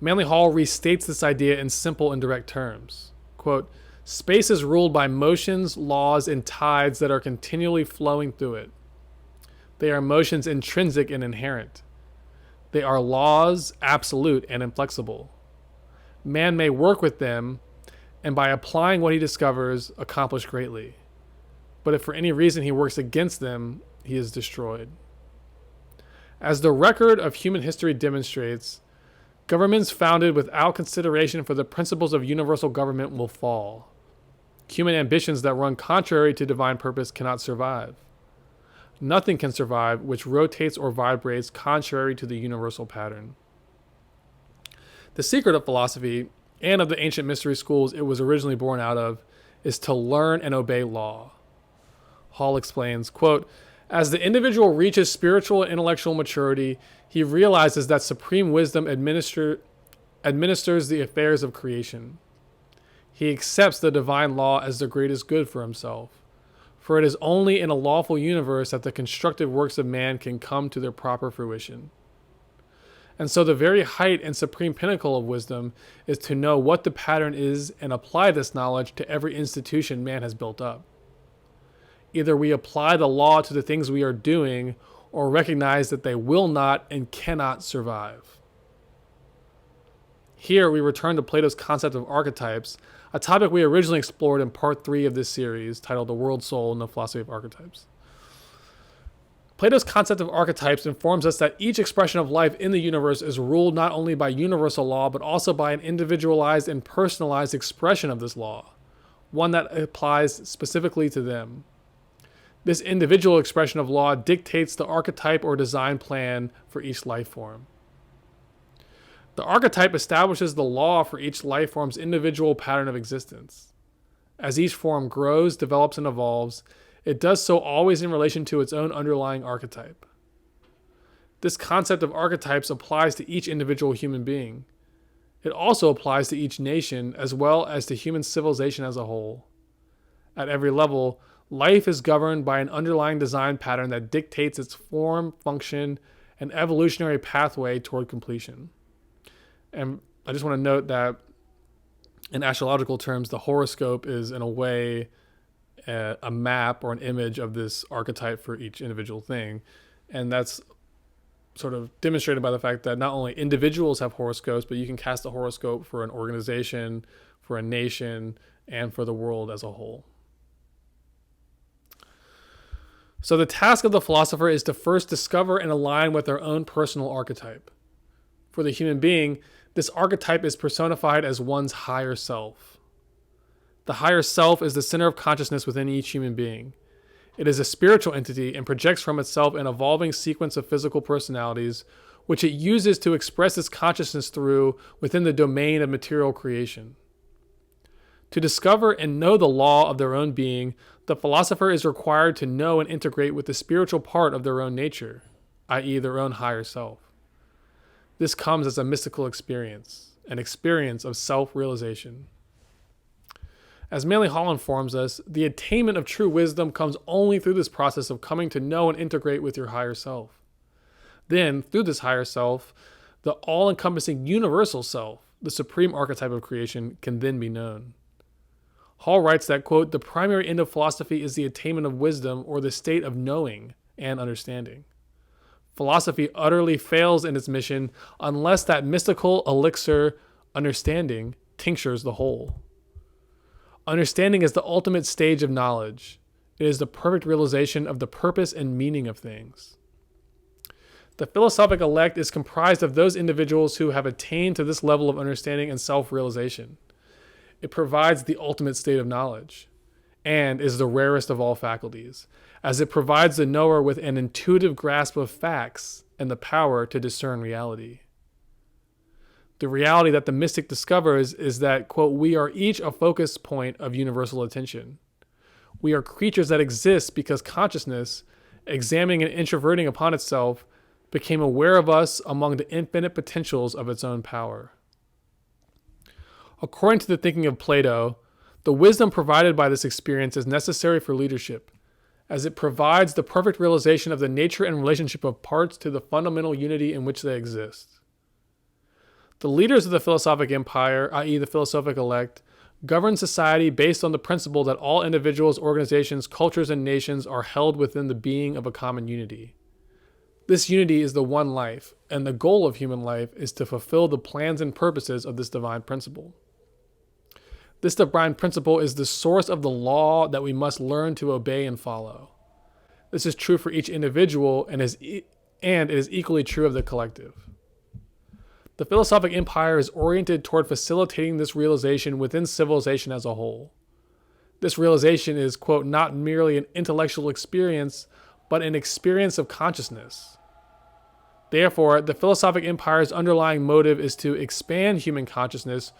Manly Hall restates this idea in simple and direct terms. Quote, "Space is ruled by motions, laws, and tides that are continually flowing through it. They are motions intrinsic and inherent. They are laws, absolute and inflexible. Man may work with them, and by applying what he discovers, accomplish greatly. But if for any reason he works against them, he is destroyed." As the record of human history demonstrates, governments founded without consideration for the principles of universal government will fall. Human ambitions that run contrary to divine purpose cannot survive. Nothing can survive which rotates or vibrates contrary to the universal pattern. The secret of philosophy, and of the ancient mystery schools it was originally born out of, is to learn and obey law. Hall explains, quote, "As the individual reaches spiritual and intellectual maturity, he realizes that supreme wisdom administers the affairs of creation. He accepts the divine law as the greatest good for himself. For it is only in a lawful universe that the constructive works of man can come to their proper fruition. And so the very height and supreme pinnacle of wisdom is to know what the pattern is and apply this knowledge to every institution man has built up. Either we apply the law to the things we are doing, or recognize that they will not and cannot survive." Here we return to Plato's concept of archetypes, a topic we originally explored in part 3 of this series, titled The World Soul and the Philosophy of Archetypes. Plato's concept of archetypes informs us that each expression of life in the universe is ruled not only by universal law, but also by an individualized and personalized expression of this law, one that applies specifically to them. This individual expression of law dictates the archetype or design plan for each life form. The archetype establishes the law for each life form's individual pattern of existence. As each form grows, develops, and evolves, it does so always in relation to its own underlying archetype. This concept of archetypes applies to each individual human being. It also applies to each nation as well as to human civilization as a whole. At every level, life is governed by an underlying design pattern that dictates its form, function, and evolutionary pathway toward completion. And I just want to note that in astrological terms, the horoscope is in a way a map or an image of this archetype for each individual thing. And that's sort of demonstrated by the fact that not only individuals have horoscopes, but you can cast a horoscope for an organization, for a nation, and for the world as a whole. So the task of the philosopher is to first discover and align with their own personal archetype. For the human being, this archetype is personified as one's higher self. The higher self is the center of consciousness within each human being. It is a spiritual entity and projects from itself an evolving sequence of physical personalities, which it uses to express its consciousness through within the domain of material creation. To discover and know the law of their own being, the philosopher is required to know and integrate with the spiritual part of their own nature, i.e., their own higher self. This comes as a mystical experience, an experience of self-realization. As Manly Hall informs us, the attainment of true wisdom comes only through this process of coming to know and integrate with your higher self. Then, through this higher self, the all-encompassing universal self, the supreme archetype of creation, can then be known. Hall writes that, quote, "The primary end of philosophy is the attainment of wisdom, or the state of knowing and understanding. Philosophy utterly fails in its mission unless that mystical elixir, understanding, tinctures the whole. Understanding is the ultimate stage of knowledge. It is the perfect realization of the purpose and meaning of things. The philosophic elect is comprised of those individuals who have attained to this level of understanding and self-realization. It provides the ultimate state of knowledge and is the rarest of all faculties, as it provides the knower with an intuitive grasp of facts and the power to discern reality. The reality that the mystic discovers is that, quote, we are each a focus point of universal attention. We are creatures that exist because consciousness, examining and introverting upon itself, became aware of us among the infinite potentials of its own power. According to the thinking of Plato, the wisdom provided by this experience is necessary for leadership, as it provides the perfect realization of the nature and relationship of parts to the fundamental unity in which they exist. The leaders of the philosophic empire, i.e. the philosophic elect, govern society based on the principle that all individuals, organizations, cultures, and nations are held within the being of a common unity. This unity is the one life, and the goal of human life is to fulfill the plans and purposes of this divine principle. This divine principle is the source of the law that we must learn to obey and follow. This is true for each individual and it is equally true of the collective. The philosophic empire is oriented toward facilitating this realization within civilization as a whole. This realization is, quote, not merely an intellectual experience, but an experience of consciousness. Therefore, the philosophic empire's underlying motive is to expand human consciousness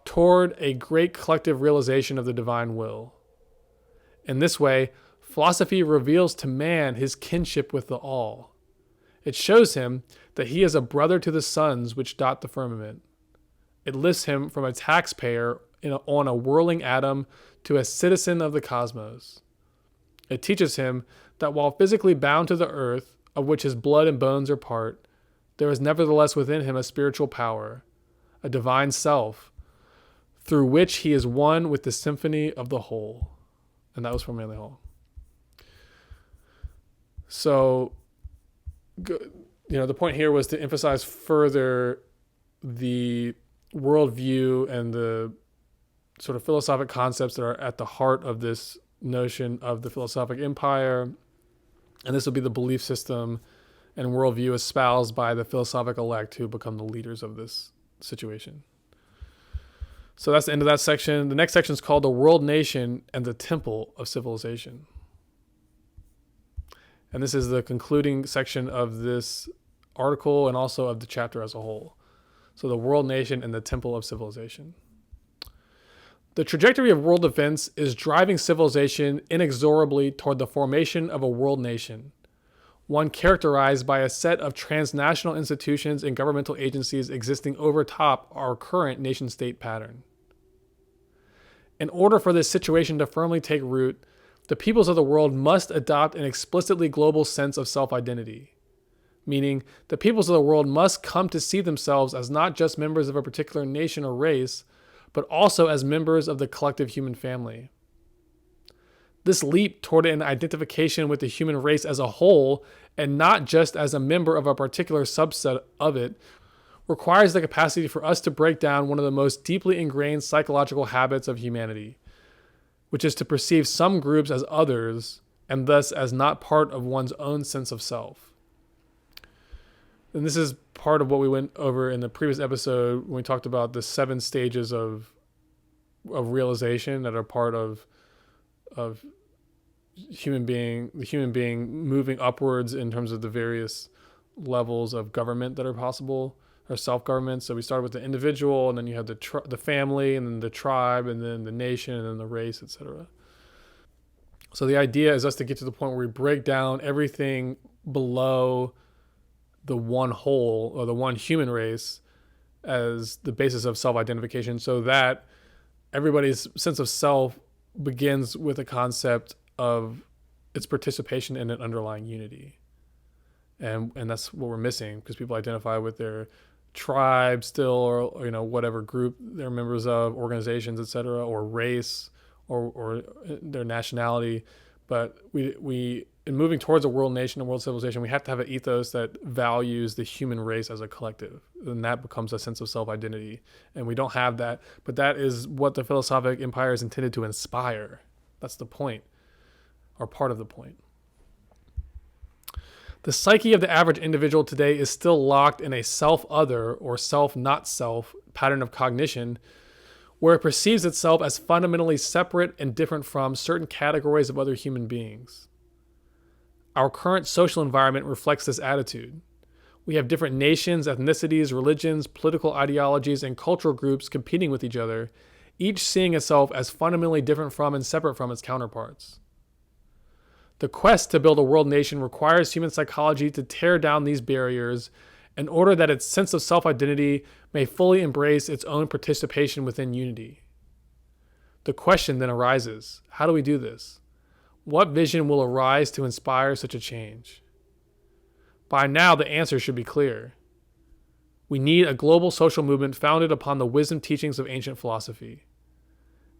toward a great collective realization of the divine will. In this way, philosophy reveals to man his kinship with the all. It shows him that he is a brother to the suns which dot the firmament. It lifts him from a taxpayer on a whirling atom to a citizen of the cosmos. It teaches him that while physically bound to the earth, of which his blood and bones are part, there is nevertheless within him a spiritual power, a divine self, through which he is one with the symphony of the whole. And that was from Manly Hall. So, the point here was to emphasize further the worldview and the sort of philosophic concepts that are at the heart of this notion of the philosophic empire. And this will be the belief system and worldview espoused by the philosophic elect who become the leaders of this situation. So that's the end of that section. The next section is called the world nation and the temple of civilization. And this is the concluding section of this article and also of the chapter as a whole. So the world nation and the temple of civilization. The trajectory of world events is driving civilization inexorably toward the formation of a world nation, one characterized by a set of transnational institutions and governmental agencies existing over top our current nation-state pattern. In order for this situation to firmly take root, the peoples of the world must adopt an explicitly global sense of self-identity, meaning the peoples of the world must come to see themselves as not just members of a particular nation or race, but also as members of the collective human family. This leap toward an identification with the human race as a whole, and not just as a member of a particular subset of it, requires the capacity for us to break down one of the most deeply ingrained psychological habits of humanity, which is to perceive some groups as others, and thus as not part of one's own sense of self. And this is part of what we went over in the previous episode when we talked about the 7 stages of realization that are part of the human being moving upwards in terms of the various levels of government that are possible, or self-government. So we started with the individual, and then you have the family, and then the tribe, and then the nation, and then the race, etc. So the idea is us to get to the point where we break down everything below the one whole, or the one human race, as the basis of self-identification, so that everybody's sense of self begins with a concept of its participation in an underlying unity. And that's what we're missing, because people identify with their tribe still, or whatever group they're members of, organizations, etc., or race, or their nationality. But we in moving towards a world nation and world civilization, we have to have an ethos that values the human race as a collective, and that becomes a sense of self-identity. And we don't have that, but that is what the philosophic empire is intended to inspire. That's the point, or part of the point. The psyche of the average individual today is still locked in a self-other, or self-not-self pattern of cognition, where it perceives itself as fundamentally separate and different from certain categories of other human beings. Our current social environment reflects this attitude. We have different nations, ethnicities, religions, political ideologies, and cultural groups competing with each other, each seeing itself as fundamentally different from and separate from its counterparts. The quest to build a world nation requires human psychology to tear down these barriers in order that its sense of self-identity may fully embrace its own participation within unity. The question then arises, how do we do this? What vision will arise to inspire such a change? By now, the answer should be clear. We need a global social movement founded upon the wisdom teachings of ancient philosophy.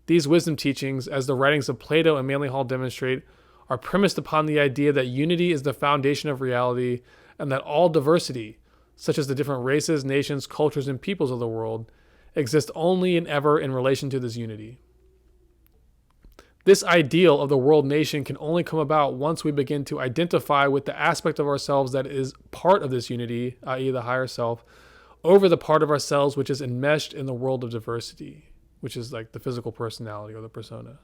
These wisdom teachings, as the writings of Plato and Manly Hall demonstrate, are premised upon the idea that unity is the foundation of reality and that all diversity, such as the different races, nations, cultures, and peoples of the world, exist only and ever in relation to this unity. This ideal of the world nation can only come about once we begin to identify with the aspect of ourselves that is part of this unity, i.e. the higher self, over the part of ourselves which is enmeshed in the world of diversity, which is like the physical personality or the persona.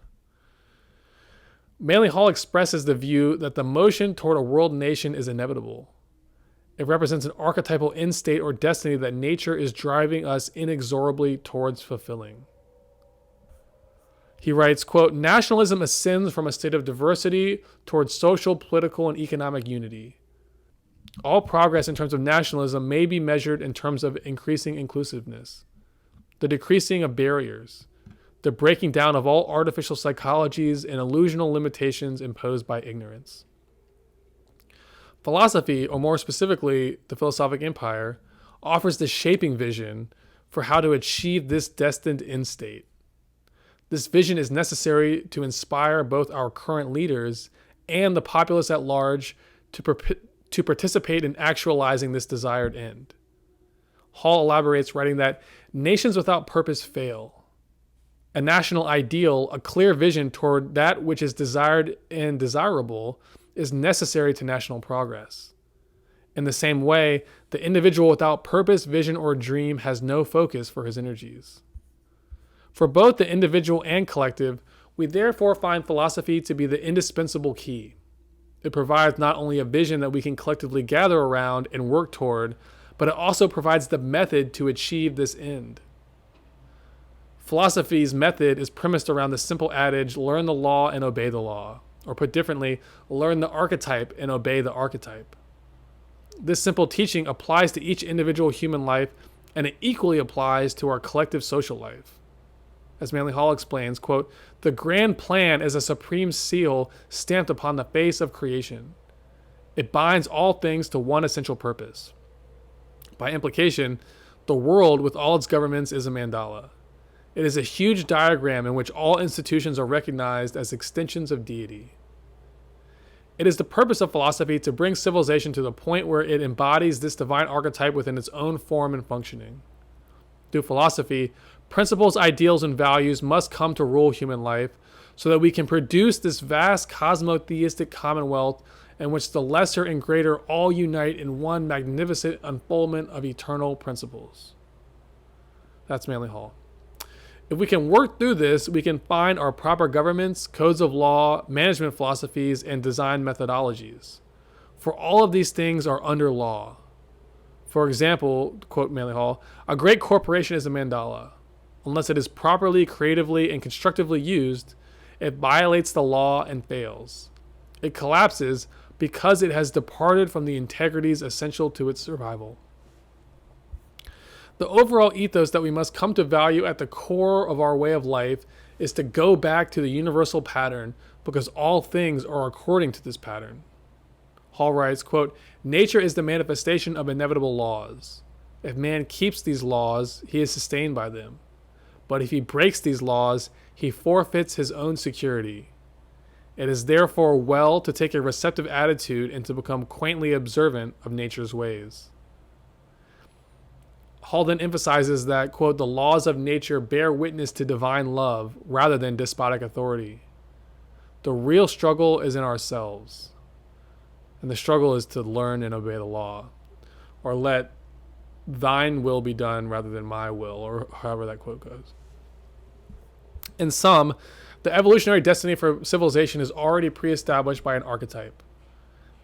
Manly Hall expresses the view that the motion toward a world nation is inevitable. It represents an archetypal end state or destiny that nature is driving us inexorably towards fulfilling. He writes, quote, nationalism ascends from a state of diversity towards social, political, and economic unity. All progress in terms of nationalism may be measured in terms of increasing inclusiveness, the decreasing of barriers, the breaking down of all artificial psychologies and illusional limitations imposed by ignorance. Philosophy, or more specifically, the philosophic empire, offers the shaping vision for how to achieve this destined end state. This vision is necessary to inspire both our current leaders and the populace at large to participate in actualizing this desired end. Hall elaborates, writing that nations without purpose fail. A national ideal, a clear vision toward that which is desired and desirable, is necessary to national progress. In the same way, the individual without purpose, vision, or dream has no focus for his energies. For both the individual and collective, we therefore find philosophy to be the indispensable key. It provides not only a vision that we can collectively gather around and work toward, but it also provides the method to achieve this end. Philosophy's method is premised around the simple adage, learn the law and obey the law. Or put differently, learn the archetype and obey the archetype. This simple teaching applies to each individual human life, and it equally applies to our collective social life. As Manly Hall explains, quote, the grand plan is a supreme seal stamped upon the face of creation. It binds all things to one essential purpose. By implication, the world with all its governments is a mandala. It is a huge diagram in which all institutions are recognized as extensions of deity. It is the purpose of philosophy to bring civilization to the point where it embodies this divine archetype within its own form and functioning. Through philosophy, principles, ideals, and values must come to rule human life so that we can produce this vast cosmotheistic commonwealth in which the lesser and greater all unite in one magnificent unfoldment of eternal principles. That's Manly Hall. If we can work through this, we can find our proper governments, codes of law, management philosophies, and design methodologies. For all of these things are under law. For example, quote Manly Hall, a great corporation is a mandala. Unless it is properly, creatively, and constructively used, it violates the law and fails. It collapses because it has departed from the integrities essential to its survival. The overall ethos that we must come to value at the core of our way of life is to go back to the universal pattern because all things are according to this pattern. Hall writes, quote, nature is the manifestation of inevitable laws. If man keeps these laws, he is sustained by them. But if he breaks these laws, he forfeits his own security. It is therefore well to take a receptive attitude and to become quaintly observant of nature's ways. Hall then emphasizes that, quote, the laws of nature bear witness to divine love rather than despotic authority. The real struggle is in ourselves. And the struggle is to learn and obey the law, or let thine will be done rather than my will, or however that quote goes. In sum, the evolutionary destiny for civilization is already pre-established by an archetype.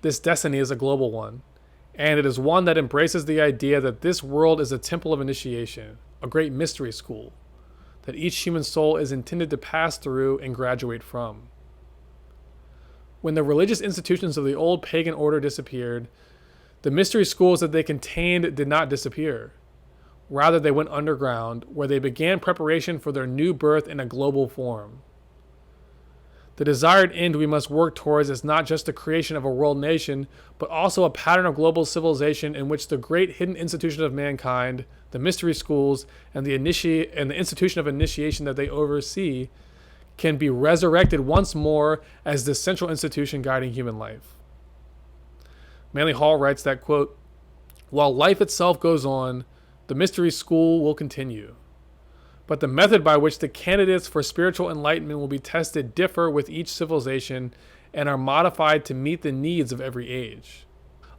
This destiny is a global one, and it is one that embraces the idea that this world is a temple of initiation, a great mystery school, that each human soul is intended to pass through and graduate from. When the religious institutions of the old pagan order disappeared, the mystery schools that they contained did not disappear. Rather, they went underground, where they began preparation for their new birth in a global form. The desired end we must work towards is not just the creation of a world nation, but also a pattern of global civilization in which the great hidden institution of mankind, the mystery schools, and the institution of initiation that they oversee can be resurrected once more as the central institution guiding human life. Manly Hall writes that, quote, "While life itself goes on, the mystery school will continue. But the method by which the candidates for spiritual enlightenment will be tested differ with each civilization and are modified to meet the needs of every age.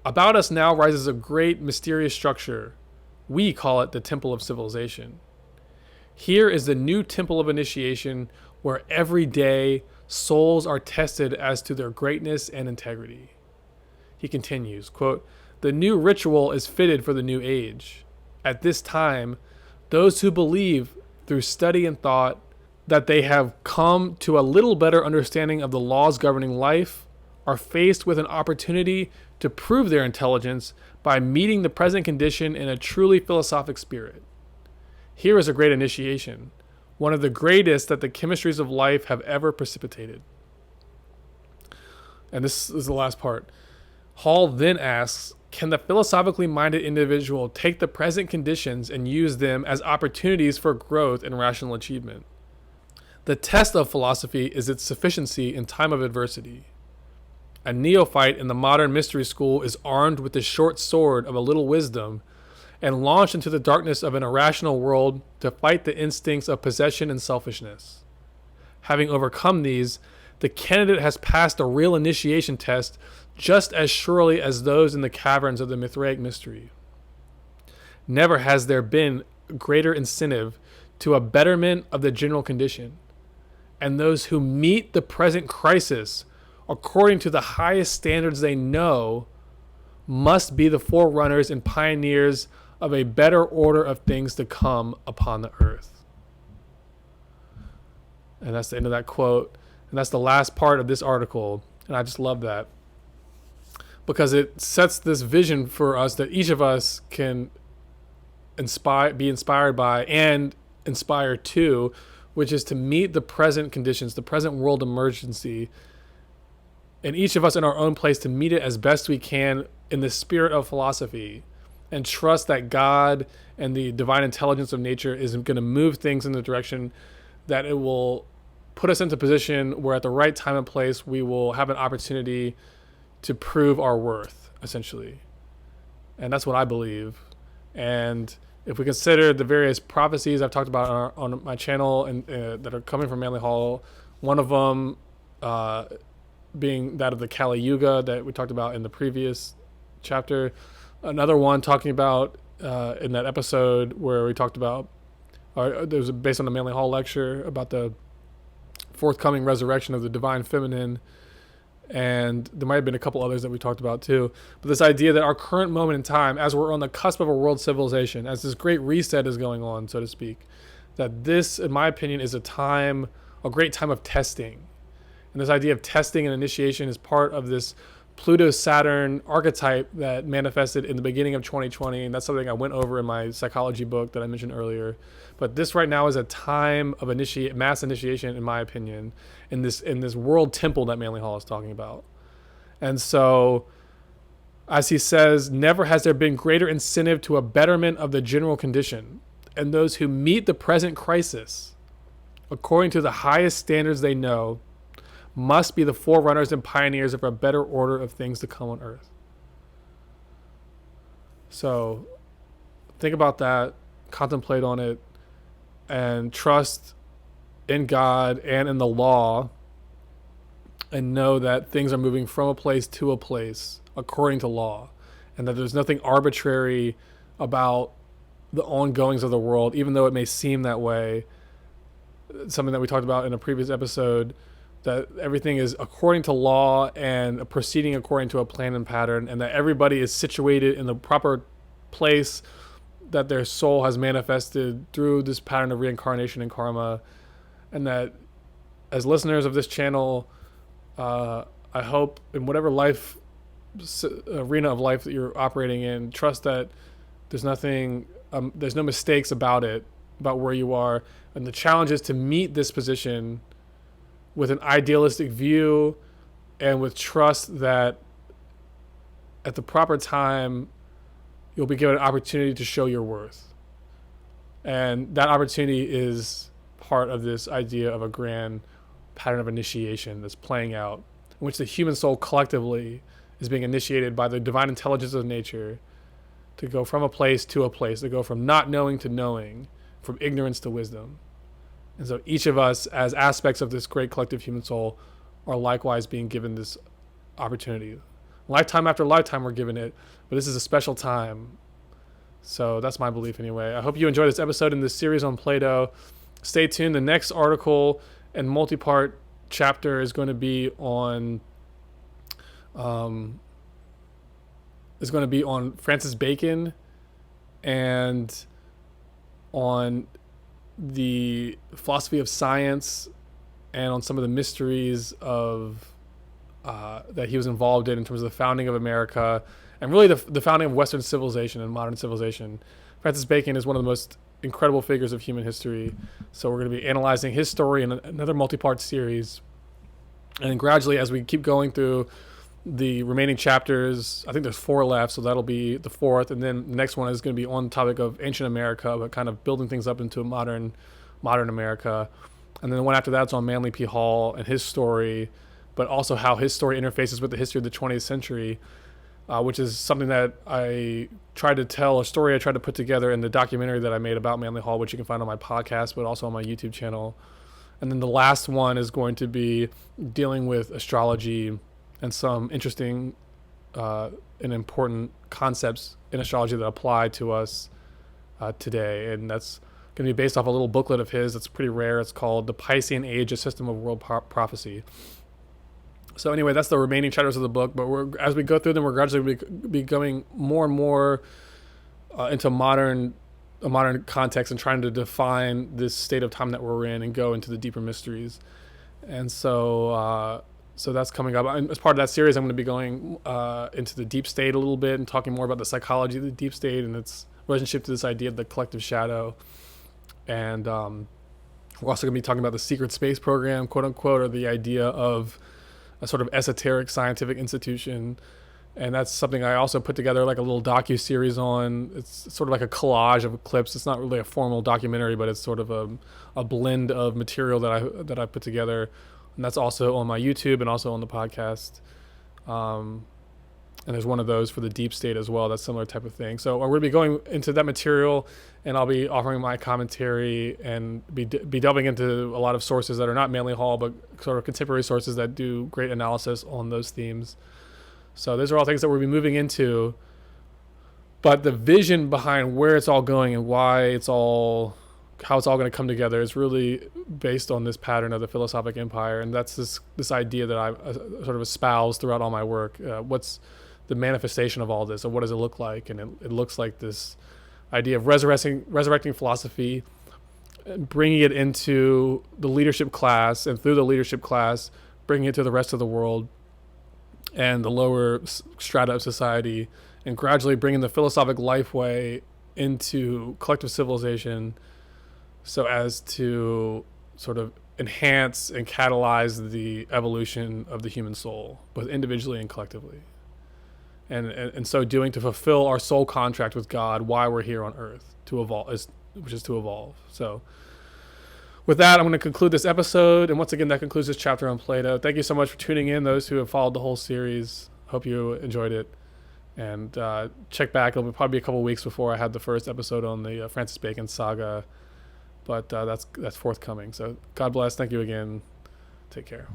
About us now rises a great mysterious structure. We call it the Temple of Civilization. Here is the new temple of initiation where every day souls are tested as to their greatness and integrity." He continues, quote, "The new ritual is fitted for the new age. At this time, those who believe through study and thought that they have come to a little better understanding of the laws governing life are faced with an opportunity to prove their intelligence by meeting the present condition in a truly philosophic spirit. Here is a great initiation, one of the greatest that the chemistries of life have ever precipitated." And this is the last part. Hall then asks, can the philosophically minded individual take the present conditions and use them as opportunities for growth and rational achievement? The test of philosophy is its sufficiency in time of adversity. A neophyte in the modern mystery school is armed with the short sword of a little wisdom and launched into the darkness of an irrational world to fight the instincts of possession and selfishness. Having overcome these, the candidate has passed a real initiation test just as surely as those in the caverns of the Mithraic mystery. Never has there been greater incentive to a betterment of the general condition, and those who meet the present crisis according to the highest standards they know must be the forerunners and pioneers of a better order of things to come upon the earth. And that's the end of that quote. And that's the last part of this article. And I just love that, because it sets this vision for us that each of us can be inspired by and inspire to, which is to meet the present conditions, the present world emergency, and each of us in our own place to meet it as best we can in the spirit of philosophy, and trust that God and the divine intelligence of nature is going to move things in the direction that it will put us into position where at the right time and place we will have an opportunity to prove our worth, essentially. And that's what I believe. And if we consider the various prophecies I've talked about on my channel and that are coming from Manly Hall, one of them being that of the Kali Yuga that we talked about in the previous chapter. Another one talking about in that episode where we talked about, there was based on the Manly Hall lecture about the forthcoming resurrection of the divine feminine. And there might have been a couple others that we talked about too. But this idea that our current moment in time, as we're on the cusp of a world civilization, as this great reset is going on, so to speak, that this, in my opinion, is a great time of testing. And this idea of testing and initiation is part of this Pluto-Saturn archetype that manifested in the beginning of 2020. And that's something I went over in my psychology book that I mentioned earlier. But this right now is a time of mass initiation, in my opinion, in this world temple that Manly Hall is talking about. And so, as he says, never has there been greater incentive to a betterment of the general condition, and those who meet the present crisis, according to the highest standards they know, must be the forerunners and pioneers of a better order of things to come on earth. So, think about that, contemplate on it, and trust in God and in the law, and know that things are moving from a place to a place according to law, and that there's nothing arbitrary about the ongoings of the world, even though it may seem that way. Something that we talked about in a previous episode, that everything is according to law and proceeding according to a plan and pattern, and that everybody is situated in the proper place that their soul has manifested through this pattern of reincarnation and karma. And that as listeners of this channel, I I hope in whatever arena of life that you're operating in, trust that there's no mistakes about it, about where you are. And the challenge is to meet this position with an idealistic view and with trust that at the proper time, you'll be given an opportunity to show your worth. And that opportunity is part of this idea of a grand pattern of initiation that's playing out, in which the human soul collectively is being initiated by the divine intelligence of nature to go from a place to a place, to go from not knowing to knowing, from ignorance to wisdom. And so each of us, as aspects of this great collective human soul, are likewise being given this opportunity. Lifetime after lifetime we're given it, but this is a special time. So that's my belief anyway. I hope you enjoyed this episode in this series on Plato. Stay tuned. The next article and multi-part chapter is going to be on Francis Bacon and on the philosophy of science and on some of the mysteries of that he was involved in terms of the founding of America and really the founding of Western civilization and modern civilization. Francis Bacon is one of the most incredible figures of human history. So we're going to be analyzing his story in another multi-part series. And then gradually, as we keep going through the remaining chapters, I think there's 4 left, so that'll be the 4th. And then the next one is going to be on the topic of ancient America, but kind of building things up into a modern America. And then the one after that's on Manly P. Hall and his story, but also how his story interfaces with the history of the 20th century, which is something that I tried to tell, a story I tried to put together in the documentary that I made about Manly Hall, which you can find on my podcast, but also on my YouTube channel. And then the last one is going to be dealing with astrology and some interesting and important concepts in astrology that apply to us today. And that's going to be based off a little booklet of his that's pretty rare. It's called The Piscean Age, A System of World Prophecy. So anyway, that's the remaining chapters of the book. But as we go through them, we're gradually be going more and more into a modern context and trying to define this state of time that we're in and go into the deeper mysteries. And so that's coming up. And as part of that series, I'm going to be going into the deep state a little bit and talking more about the psychology of the deep state and its relationship to this idea of the collective shadow. And we're also going to be talking about the secret space program, quote unquote, or the idea of a sort of esoteric scientific institution. And that's something I also put together like a little docu-series on. It's sort of like a collage of clips. It's not really a formal documentary, but it's sort of a blend of material that I put together. And that's also on my YouTube and also on the podcast. And there's one of those for the deep state as well. That's similar type of thing. So we're going to be going into that material, and I'll be offering my commentary and be delving into a lot of sources that are not Manly Hall, but sort of contemporary sources that do great analysis on those themes. So those are all things that we'll be moving into. But the vision behind where it's all going and how it's all going to come together is really based on this pattern of the philosophic empire. And that's this idea that I sort of espouse throughout all my work. What's the manifestation of all this, and what does it look like? And it looks like this idea of resurrecting philosophy, and bringing it into the leadership class, and through the leadership class, bringing it to the rest of the world and the lower strata of society, and gradually bringing the philosophic lifeway into collective civilization so as to sort of enhance and catalyze the evolution of the human soul, both individually and collectively. And so doing, to fulfill our soul contract with God while we're here on earth, to evolve, which is to evolve. So with that, I'm going to conclude this episode. And once again, that concludes this chapter on Plato. Thank you so much for tuning in, those who have followed the whole series. Hope you enjoyed it. And check back. It'll probably be a couple weeks before I had the first episode on the Francis Bacon saga. But that's forthcoming. So God bless. Thank you again. Take care.